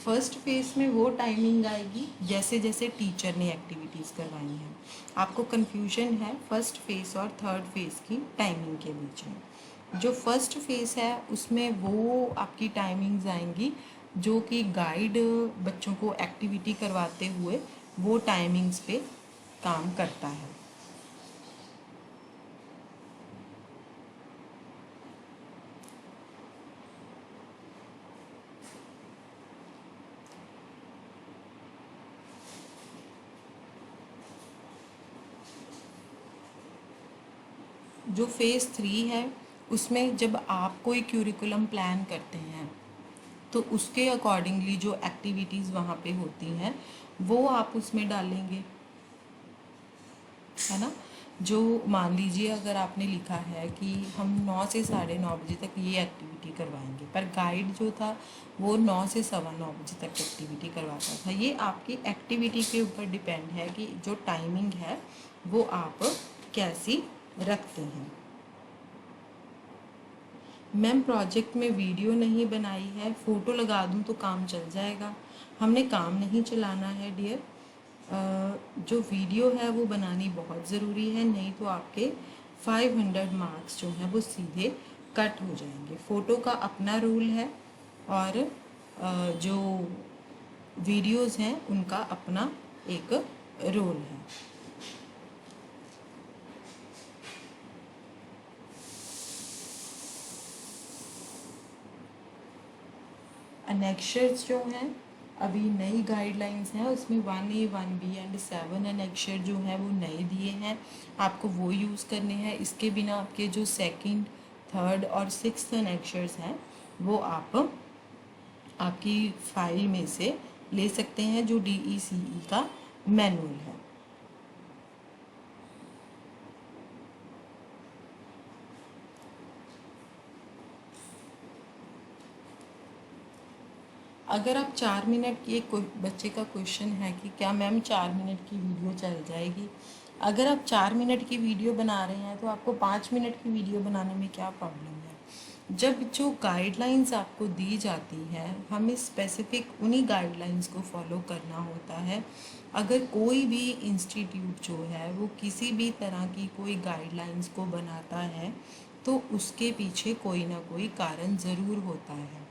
फर्स्ट फेस में वो टाइमिंग आएगी जैसे जैसे टीचर ने एक्टिविटीज़ करवाई हैं। आपको कन्फ्यूजन है फर्स्ट फेस और थर्ड फेस की टाइमिंग के बीच में। जो फर्स्ट फेस है उसमें वो आपकी टाइमिंग्स आएंगी जो कि गाइड बच्चों को एक्टिविटी करवाते हुए वो टाइमिंग्स पे काम करता है। जो फेज़ 3 है उसमें जब आप कोई क्यूरिकुलम प्लान करते हैं तो उसके अकॉर्डिंगली जो एक्टिविटीज़ वहाँ पे होती हैं वो आप उसमें डालेंगे, है ना। जो मान लीजिए अगर आपने लिखा है कि हम 9 से 9:30 बजे तक ये एक्टिविटी करवाएंगे, पर गाइड जो था वो 9 से 9:15 बजे तक एक्टिविटी करवाता था। ये आपकी एक्टिविटी के ऊपर डिपेंड है कि जो टाइमिंग है वो आप कैसी रखते हैं। मैम प्रोजेक्ट में वीडियो नहीं बनाई है, फ़ोटो लगा दूँ तो काम चल जाएगा। हमने काम नहीं चलाना है डियर। जो वीडियो है वो बनानी बहुत ज़रूरी है, नहीं तो आपके 500 मार्क्स जो हैं वो सीधे कट हो जाएंगे। फ़ोटो का अपना रूल है और जो वीडियोस हैं उनका अपना एक रोल है। अनेक्शर्स जो हैं अभी नई गाइडलाइंस हैं उसमें 1A 1B एंड 7 अनेक्शर जो हैं वो नए दिए हैं, आपको वो यूज़ करने हैं। इसके बिना आपके जो सेकंड, थर्ड और सिक्स्थ अनेक्शर्स हैं वो आप आपकी फाइल में से ले सकते हैं, जो DECE का मैनुअल है। अगर आप 4 मिनट की, एक बच्चे का क्वेश्चन है कि क्या मैम 4 मिनट की वीडियो चल जाएगी। अगर आप 4 मिनट की वीडियो बना रहे हैं तो आपको 5 मिनट की वीडियो बनाने में क्या प्रॉब्लम है। जब जो गाइडलाइंस आपको दी जाती है हमें स्पेसिफिक उन्हीं गाइडलाइंस को फॉलो करना होता है। अगर कोई भी इंस्टीट्यूट जो है वो किसी भी तरह की कोई गाइडलाइंस को बनाता है तो उसके पीछे कोई ना कोई कारण ज़रूर होता है।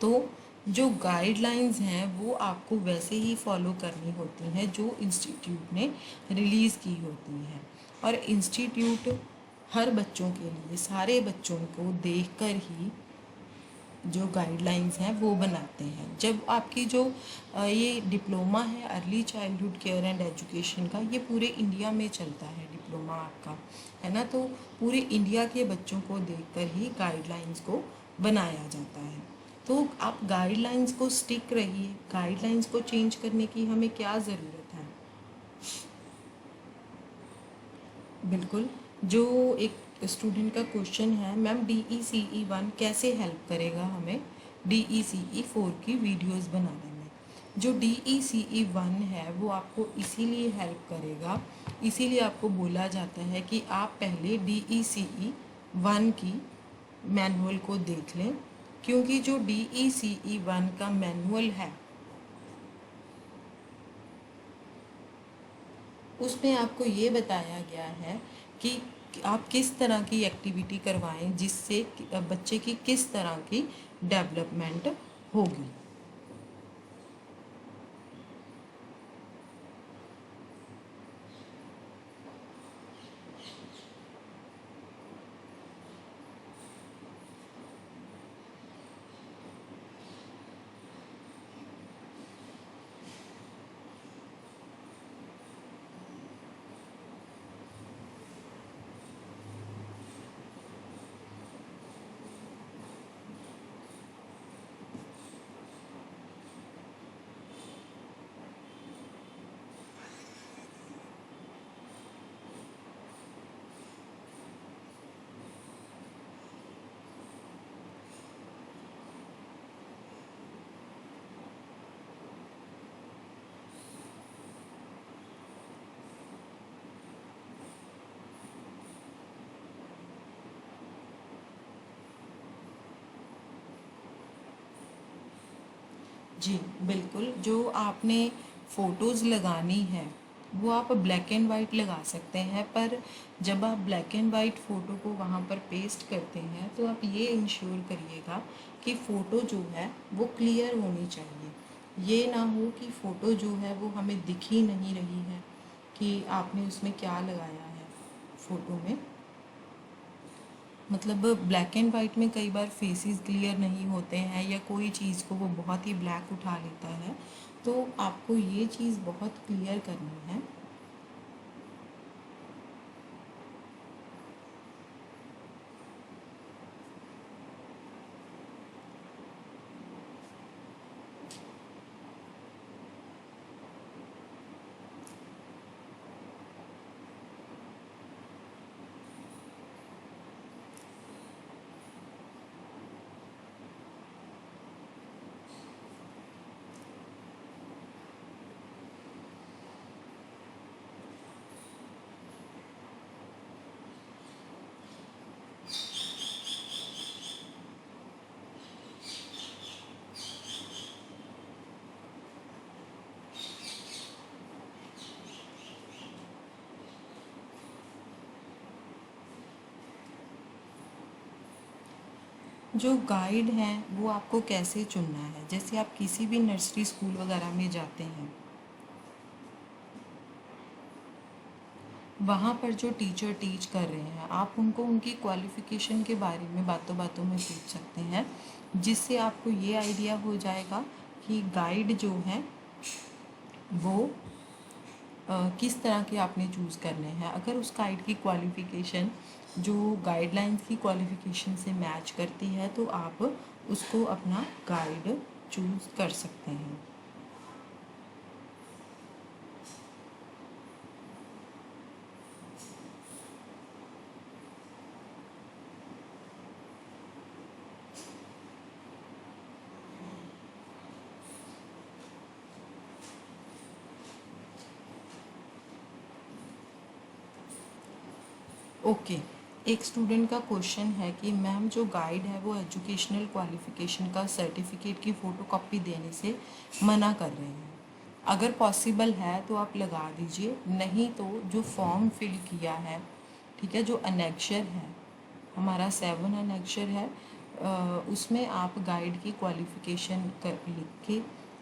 तो जो गाइडलाइंस हैं वो आपको वैसे ही फॉलो करनी होती हैं जो इंस्टीट्यूट ने रिलीज़ की होती हैं, और इंस्टीट्यूट हर बच्चों के लिए, सारे बच्चों को देखकर ही जो गाइडलाइंस हैं वो बनाते हैं। जब आपकी जो ये डिप्लोमा है early childhood care and education का, ये पूरे इंडिया में चलता है डिप्लोमा आपका, है ना, तो पूरे इंडिया के बच्चों को देखकर ही गाइडलाइंस को बनाया जाता है। तो आप गाइडलाइंस को स्टिक रहिए, गाइडलाइंस को चेंज करने की हमें क्या ज़रूरत है। बिल्कुल, जो एक स्टूडेंट का क्वेश्चन है, मैम DECE 1 कैसे हेल्प करेगा हमें DECE 4 की वीडियोस बनाने में। जो DECE 1 है वो आपको इसीलिए हेल्प करेगा, इसीलिए आपको बोला जाता है कि आप पहले DECE 1 की मैनुअल को देख लें, क्योंकि जो DECE 1 का मैनुअल है उसमें आपको ये बताया गया है कि आप किस तरह की एक्टिविटी करवाएं जिससे बच्चे की किस तरह की डेवलपमेंट होगी। जी बिल्कुल, जो आपने फ़ोटोज़ लगानी है वो आप ब्लैक एंड वाइट लगा सकते हैं, पर जब आप ब्लैक एंड वाइट फ़ोटो को वहाँ पर पेस्ट करते हैं तो आप ये इंश्योर करिएगा कि फ़ोटो जो है वो क्लियर होनी चाहिए। ये ना हो कि फ़ोटो जो है वो हमें दिख ही नहीं रही है कि आपने उसमें क्या लगाया है फ़ोटो में। मतलब ब्लैक एंड वाइट में कई बार फेसेस क्लियर नहीं होते हैं या कोई चीज़ को वो बहुत ही ब्लैक उठा लेता है, तो आपको ये चीज़ बहुत क्लियर करनी है। जो गाइड हैं वो आपको कैसे चुनना है, जैसे आप किसी भी नर्सरी स्कूल वगैरह में जाते हैं, वहाँ पर जो टीचर टीच कर रहे हैं आप उनको उनकी क्वालिफ़िकेशन के बारे में बातों बातों में पूछ सकते हैं, जिससे आपको ये आइडिया हो जाएगा कि गाइड जो है वो किस तरह के आपने चूज़ करने हैं। अगर उस गाइड की क्वालिफ़िकेशन जो गाइडलाइंस की क्वालिफ़िकेशन से मैच करती है तो आप उसको अपना गाइड चूज़ कर सकते हैं। ओके, एक स्टूडेंट का क्वेश्चन है कि मैम जो गाइड है वो एजुकेशनल क्वालिफ़िकेशन का सर्टिफिकेट की फ़ोटोकॉपी देने से मना कर रहे हैं। अगर पॉसिबल है तो आप लगा दीजिए, नहीं तो जो फॉर्म फिल किया है, ठीक है, जो अनेक्शर है हमारा 7 अनेक्शर है, उसमें आप गाइड की क्वालिफ़िकेशन कर लिख के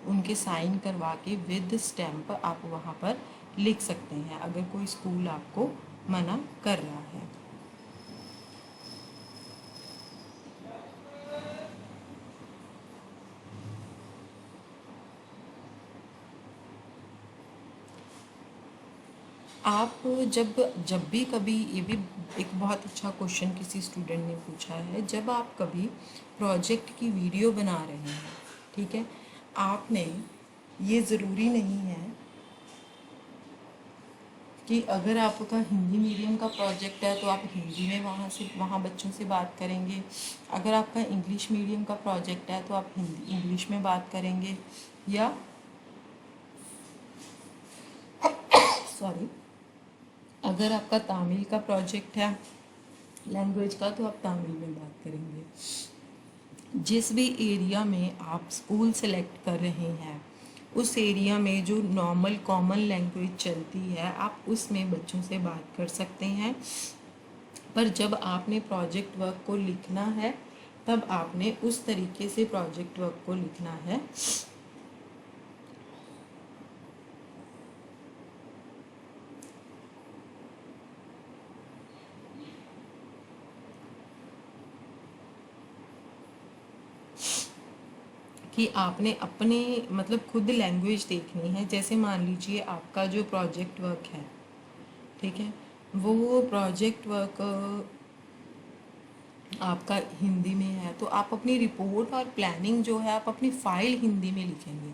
उनके साइन करवा के विद स्टैम्प आप वहाँ पर लिख सकते हैं, अगर कोई स्कूल आपको मना कर रहा है। आप जब जब भी कभी, ये भी एक बहुत अच्छा क्वेश्चन किसी स्टूडेंट ने पूछा है, जब आप कभी प्रोजेक्ट की वीडियो बना रहे हैं, ठीक है, आपने, ये ज़रूरी नहीं है कि अगर आपका हिंदी मीडियम का प्रोजेक्ट है तो आप हिंदी में वहाँ बच्चों से बात करेंगे। अगर आपका इंग्लिश मीडियम का प्रोजेक्ट है तो आप हिंदी इंग्लिश में बात करेंगे, या सॉरी, अगर आपका तमिल का प्रोजेक्ट है लैंग्वेज का तो आप तमिल में बात करेंगे। जिस भी एरिया में आप स्कूल सेलेक्ट कर रहे हैं उस एरिया में जो नॉर्मल कॉमन लैंग्वेज चलती है आप उसमें बच्चों से बात कर सकते हैं। पर जब आपने प्रोजेक्ट वर्क को लिखना है तब आपने उस तरीके से प्रोजेक्ट वर्क को लिखना है। कि आपने अपने मतलब खुद लैंग्वेज देखनी है। जैसे मान लीजिए आपका जो प्रोजेक्ट वर्क है, ठीक है, वो प्रोजेक्ट वर्क आपका हिंदी में है तो आप अपनी रिपोर्ट और प्लानिंग जो है आप अपनी फाइल हिंदी में लिखेंगे,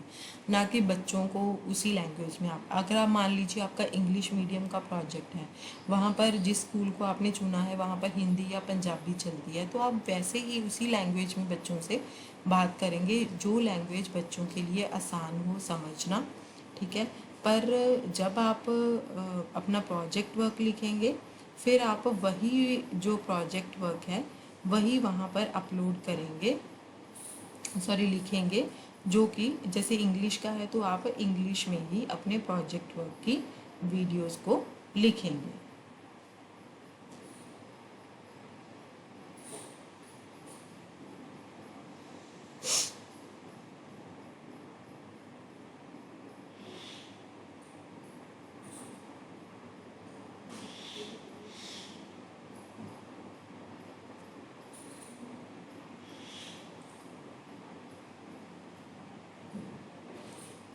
ना कि बच्चों को उसी लैंग्वेज में। आप अगर आप मान लीजिए आपका इंग्लिश मीडियम का प्रोजेक्ट है, वहाँ पर जिस स्कूल को आपने चुना है वहाँ पर हिंदी या पंजाबी चलती है, तो आप वैसे ही उसी लैंग्वेज में बच्चों से बात करेंगे जो लैंग्वेज बच्चों के लिए आसान हो समझना, ठीक है। पर जब आप अपना प्रोजेक्ट वर्क लिखेंगे फिर आप वही जो प्रोजेक्ट वर्क है वही वहाँ पर अपलोड करेंगे, सॉरी लिखेंगे, जो कि जैसे इंग्लिश का है तो आप इंग्लिश में ही अपने प्रोजेक्ट वर्क की वीडियोस को लिखेंगे।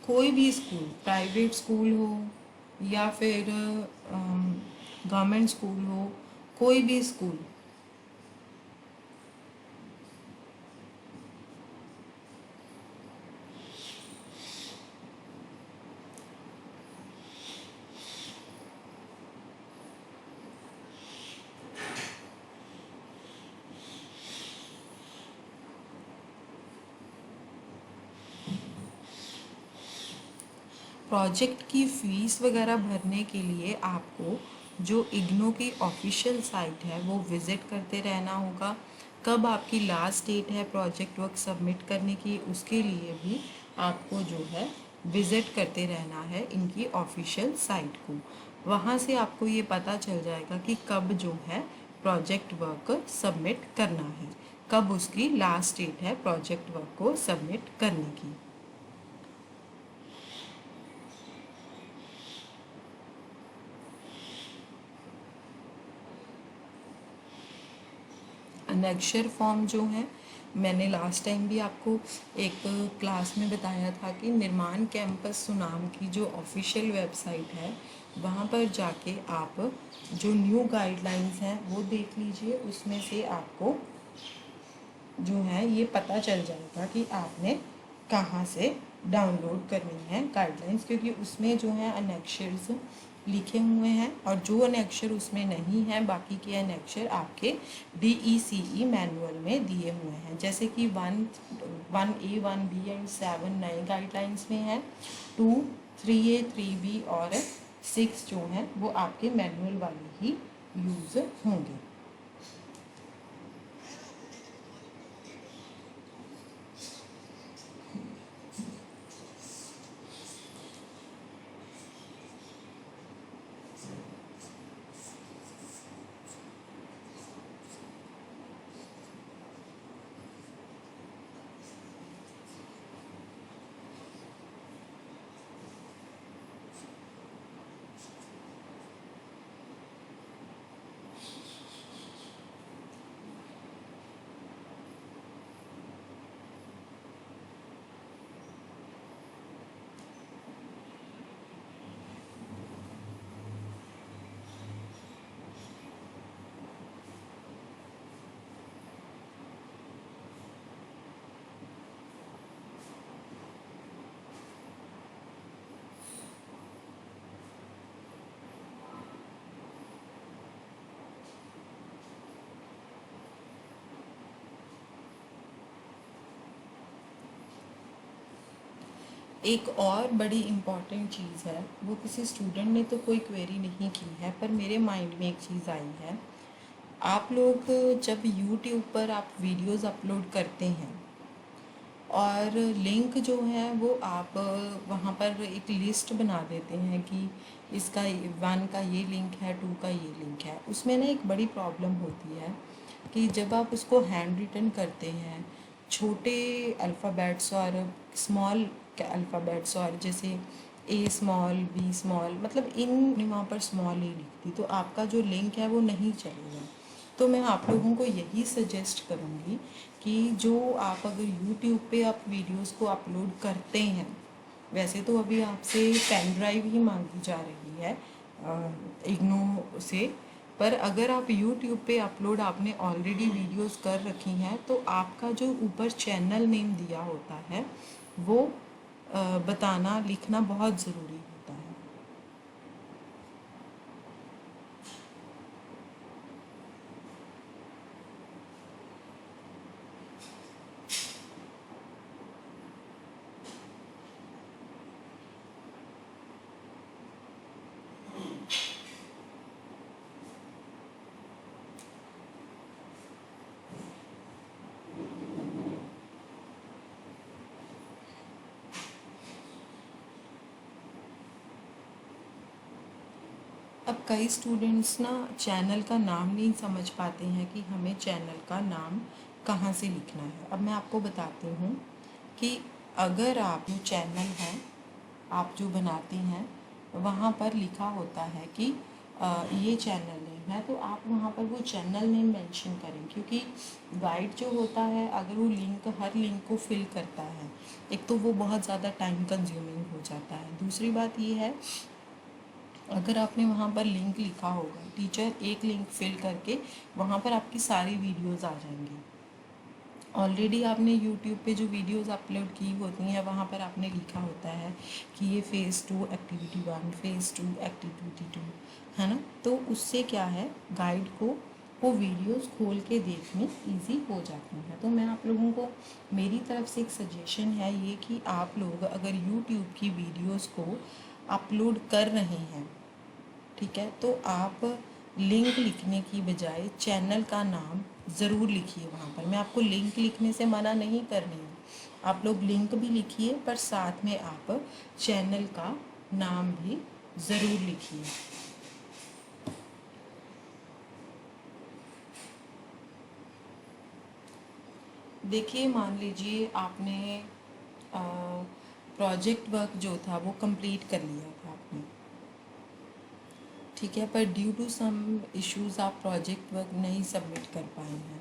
कोई भी स्कूल, प्राइवेट स्कूल हो या फिर गवर्नमेंट स्कूल हो, कोई भी स्कूल, प्रोजेक्ट की फ़ीस वगैरह भरने के लिए आपको जो इग्नू की ऑफिशियल साइट है वो विज़िट करते रहना होगा। कब आपकी लास्ट डेट है प्रोजेक्ट वर्क सबमिट करने की, उसके लिए भी आपको जो है विज़िट करते रहना है इनकी ऑफिशियल साइट को। वहाँ से आपको ये पता चल जाएगा कि कब जो है प्रोजेक्ट वर्क सबमिट करना है, कब उसकी लास्ट डेट है प्रोजेक्ट वर्क को सबमिट करने की। अनक्षर फॉर्म जो है, मैंने लास्ट टाइम भी आपको एक क्लास में बताया था कि निर्माण कैंपस सुनाम की जो ऑफिशियल वेबसाइट है वहाँ पर जाके आप जो न्यू गाइडलाइंस हैं वो देख लीजिए। उसमें से आपको जो है ये पता चल जाएगा कि आपने कहाँ से डाउनलोड करनी है गाइडलाइंस, क्योंकि उसमें जो है अनक्षर्स लिखे हुए हैं और जो अनक्षर उसमें नहीं है बाकी के अनक्षर आपके DECE मैनुअल में दिए हुए हैं। जैसे कि 1A 1B एंड 7 नए गाइडलाइंस में है, 2 3A 3B और 6 जो हैं वो आपके मैनुअल वाले ही यूज़ होंगे। एक और बड़ी इम्पॉर्टेंट चीज़ है, वो किसी स्टूडेंट ने तो कोई क्वेरी नहीं की है, पर मेरे माइंड में एक चीज़ आई है। आप लोग जब यूट्यूब पर आप वीडियोस अपलोड करते हैं और लिंक जो है वो आप वहाँ पर एक लिस्ट बना देते हैं कि इसका 1 का ये लिंक है, 2 का ये लिंक है। उसमें ना एक बड़ी प्रॉब्लम होती है कि जब आप उसको हैंड रिटन करते हैं, छोटे अल्फ़ाबेट्स और स्मॉल अल्फ़ाबेट्स, और जैसे ए स्मॉल, बी स्मॉल, मतलब इन वहाँ पर स्मॉल ए लिखती, तो आपका जो लिंक है वो नहीं चलेगा। तो मैं आप लोगों को यही सजेस्ट करूँगी कि जो आप अगर यूट्यूब पे आप वीडियोस को अपलोड करते हैं, वैसे तो अभी आपसे पेन ड्राइव ही मांगी जा रही है इग्नू से, पर अगर आप यूट्यूब पे अपलोड आपने ऑलरेडी वीडियोस कर रखी हैं, तो आपका जो ऊपर चैनल नेम दिया होता है वो बताना, लिखना बहुत ज़रूरी होता है। अब कई स्टूडेंट्स ना चैनल का नाम नहीं समझ पाते हैं कि हमें चैनल का नाम कहाँ से लिखना है। अब मैं आपको बताती हूँ कि अगर आप जो चैनल है आप जो बनाते हैं, वहाँ पर लिखा होता है कि ये चैनल नेम है, तो आप वहाँ पर वो चैनल नेम मेंशन करें, क्योंकि गाइड जो होता है अगर वो लिंक हर लिंक को फिल करता है, एक तो वो बहुत ज़्यादा टाइम कंज्यूमिंग हो जाता है। दूसरी बात ये है, अगर आपने वहाँ पर लिंक लिखा होगा, टीचर एक लिंक फिल करके वहाँ पर आपकी सारी वीडियोस आ जाएंगी। ऑलरेडी आपने यूट्यूब पे जो वीडियोस अपलोड की होती हैं वहाँ पर आपने लिखा होता है कि ये फ़ेज़ 2 एक्टिविटी 1, फ़ेज़ 2 एक्टिविटी 2, है ना। तो उससे क्या है, गाइड को वो वीडियोस खोल के देखने इजी हो जाती हैं। तो मैं आप लोगों को, मेरी तरफ से एक सजेशन है ये कि आप लोग अगर यूट्यूब की वीडियोस को अपलोड कर रहे हैं, ठीक है, तो आप लिंक लिखने की बजाय चैनल का नाम ज़रूर लिखिए वहाँ पर। मैं आपको लिंक लिखने से मना नहीं कर रही हूँ, आप लोग लिंक भी लिखिए, पर साथ में आप चैनल का नाम भी ज़रूर लिखिए। देखिए, मान लीजिए आपने प्रोजेक्ट वर्क जो था वो कंप्लीट कर लिया था आपने, ठीक है, पर ड्यू टू सम इश्यूज़ आप प्रोजेक्ट वर्क नहीं सबमिट कर पाए हैं,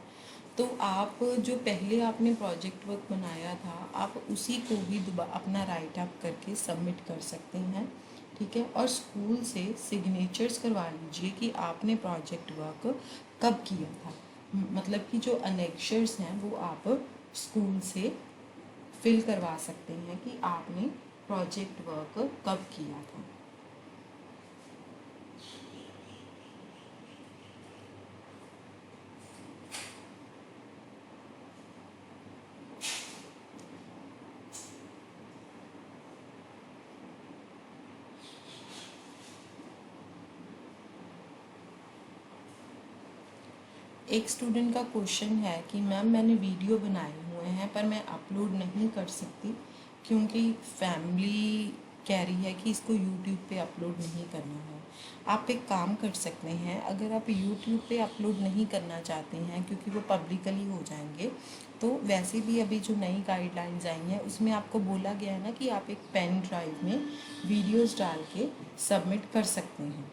तो आप जो पहले आपने प्रोजेक्ट वर्क बनाया था आप उसी को भी अपना राइट अप करके सबमिट कर सकते हैं, ठीक है। और स्कूल से सिग्नेचर्स करवा लीजिए कि आपने प्रोजेक्ट वर्क कब किया था, मतलब कि जो अनेक्शर्स हैं वो आप स्कूल से फिल करवा सकते हैं कि आपने प्रोजेक्ट वर्क कब किया था। एक स्टूडेंट का क्वेश्चन है कि मैम मैंने वीडियो बनाए हुए हैं पर मैं अपलोड नहीं कर सकती क्योंकि फैमिली कह रही है कि इसको यूट्यूब पे अपलोड नहीं करना है। आप एक काम कर सकते हैं, अगर आप यूट्यूब पे अपलोड नहीं करना चाहते हैं क्योंकि वो पब्लिकली हो जाएंगे, तो वैसे भी अभी जो नई गाइडलाइंस आई हैं उसमें आपको बोला गया है ना कि आप एक पेन ड्राइव में वीडियोज़ डाल के सबमिट कर सकते हैं।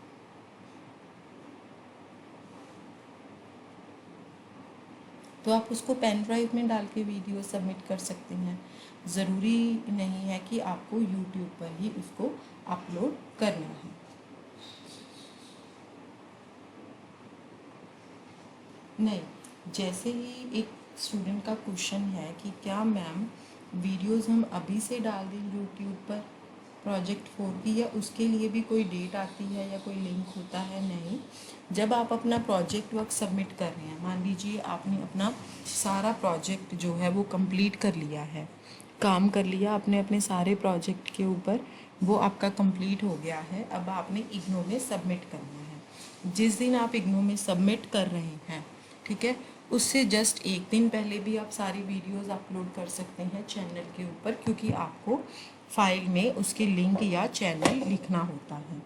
तो आप उसको पेन ड्राइव में डाल के वीडियो सबमिट कर सकते हैं। ज़रूरी नहीं है कि आपको यूट्यूब पर ही उसको अपलोड करना है। नहीं, जैसे ही एक स्टूडेंट का क्वेश्चन है कि क्या मैम वीडियोस हम अभी से डाल दें यूट्यूब पर प्रोजेक्ट 4 की, या उसके लिए भी कोई डेट आती है या कोई लिंक होता है? नहीं, जब आप अपना प्रोजेक्ट वर्क सबमिट कर रहे हैं, मान लीजिए आपने अपना सारा प्रोजेक्ट जो है वो कंप्लीट कर लिया है, काम कर लिया आपने अपने सारे प्रोजेक्ट के ऊपर, वो आपका कंप्लीट हो गया है। अब आपने इग्नू में सबमिट करना है। जिस दिन आप इग्नू में सबमिट कर रहे हैं, ठीक है, उससे जस्ट एक दिन पहले भी आप सारी वीडियोस अपलोड कर सकते हैं चैनल के ऊपर, क्योंकि आपको फाइल में उसके लिंक या चैनल लिखना होता है।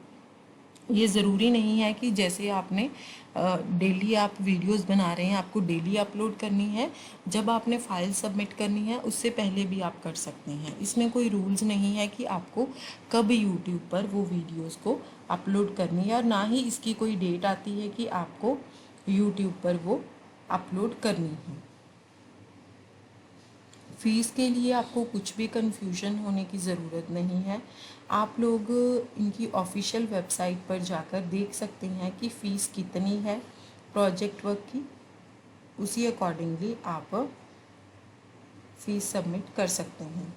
ये ज़रूरी नहीं है कि जैसे आपने डेली आप वीडियोस बना रहे हैं आपको डेली अपलोड करनी है। जब आपने फाइल सबमिट करनी है उससे पहले भी आप कर सकते हैं। इसमें कोई रूल्स नहीं है कि आपको कब यूट्यूब पर वो वीडियोस को अपलोड करनी है, और ना ही इसकी कोई डेट आती है कि आपको यूट्यूब पर वो अपलोड करनी है। फ़ीस के लिए आपको कुछ भी कन्फ्यूजन होने की ज़रूरत नहीं है। आप लोग इनकी ऑफिशियल वेबसाइट पर जाकर देख सकते हैं कि फ़ीस कितनी है प्रोजेक्ट वर्क की। उसी अकॉर्डिंगली आप फ़ीस सबमिट कर सकते हैं।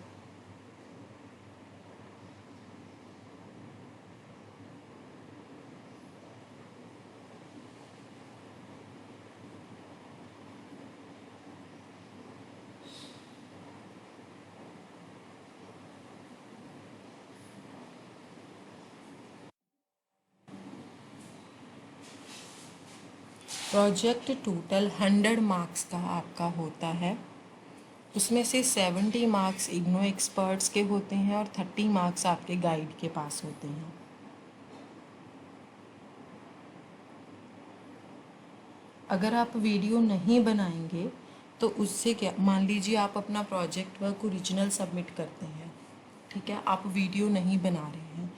प्रोजेक्ट टोटल 100 मार्क्स का आपका होता है। उसमें से 70 मार्क्स इग्नो एक्सपर्ट्स के होते हैं और 30 मार्क्स आपके गाइड के पास होते हैं। अगर आप वीडियो नहीं बनाएंगे तो उससे क्या, मान लीजिए आप अपना प्रोजेक्ट वर्क ओरिजिनल सबमिट करते हैं, ठीक है, आप वीडियो नहीं बना रहे हैं,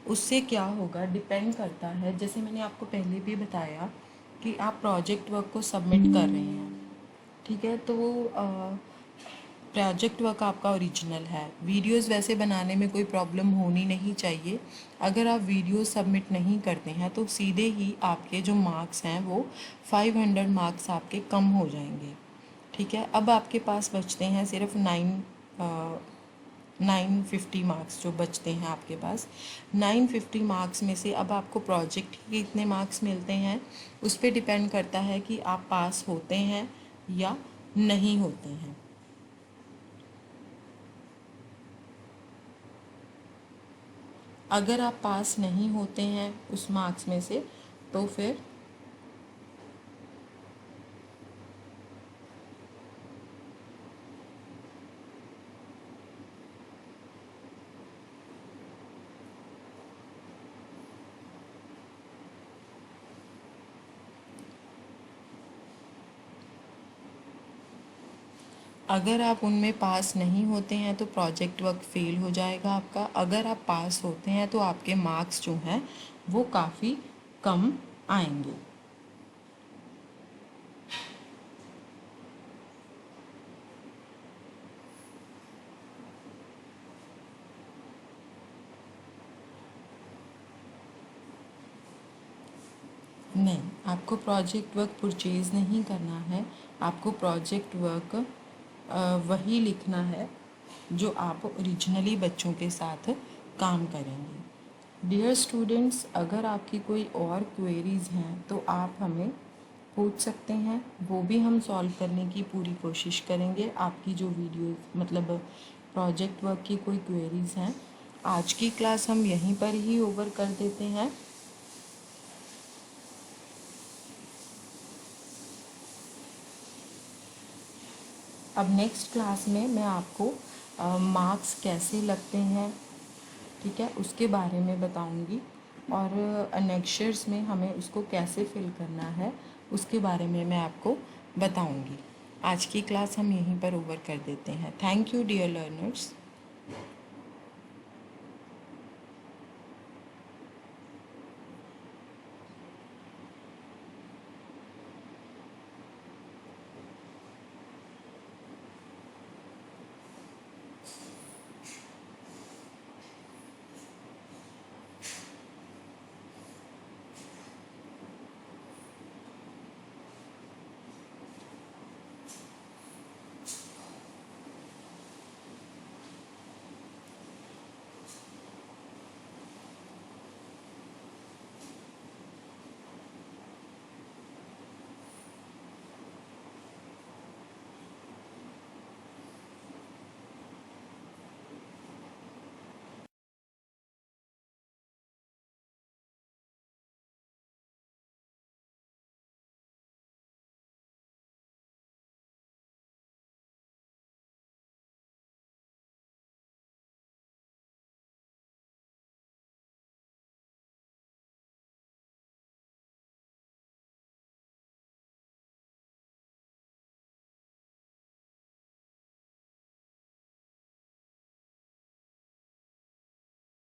उससे क्या होगा डिपेंड करता है। जैसे मैंने आपको पहले भी बताया कि आप प्रोजेक्ट वर्क को सबमिट कर रहे हैं, ठीक है, तो प्रोजेक्ट वर्क आपका ओरिजिनल है। वीडियोस वैसे बनाने में कोई प्रॉब्लम होनी नहीं चाहिए। अगर आप वीडियो सबमिट नहीं करते हैं तो सीधे ही आपके जो मार्क्स हैं वो 500 मार्क्स आपके कम हो जाएंगे, ठीक है। अब आपके पास बचते हैं सिर्फ 950 मार्क्स जो बचते हैं आपके पास। 950 मार्क्स में से अब आपको प्रोजेक्ट के कितने मार्क्स मिलते हैं उस पर डिपेंड करता है कि आप पास होते हैं या नहीं होते हैं। अगर आप पास नहीं होते हैं उस मार्क्स में से तो फिर अगर आप उनमें पास नहीं होते हैं तो प्रोजेक्ट वर्क फेल हो जाएगा आपका। अगर आप पास होते हैं तो आपके मार्क्स जो हैं वो काफ़ी कम आएंगे। नहीं, आपको प्रोजेक्ट वर्क परचेज़ नहीं करना है। आपको प्रोजेक्ट वर्क वही लिखना है जो आप ओरिजिनली बच्चों के साथ काम करेंगे। डियर स्टूडेंट्स, अगर आपकी कोई और क्वेरीज़ हैं तो आप हमें पूछ सकते हैं, वो भी हम सॉल्व करने की पूरी कोशिश करेंगे। आपकी जो वीडियो मतलब प्रोजेक्ट वर्क की कोई क्वेरीज़ हैं, आज की क्लास हम यहीं पर ही ओवर कर देते हैं। अब नेक्स्ट क्लास में मैं आपको मार्क्स कैसे लगते हैं, ठीक है, उसके बारे में बताऊंगी, और नेक्स्चर्स में हमें उसको कैसे फिल करना है उसके बारे में मैं आपको बताऊंगी। आज की क्लास हम यहीं पर ओवर कर देते हैं। Thank you dear learners.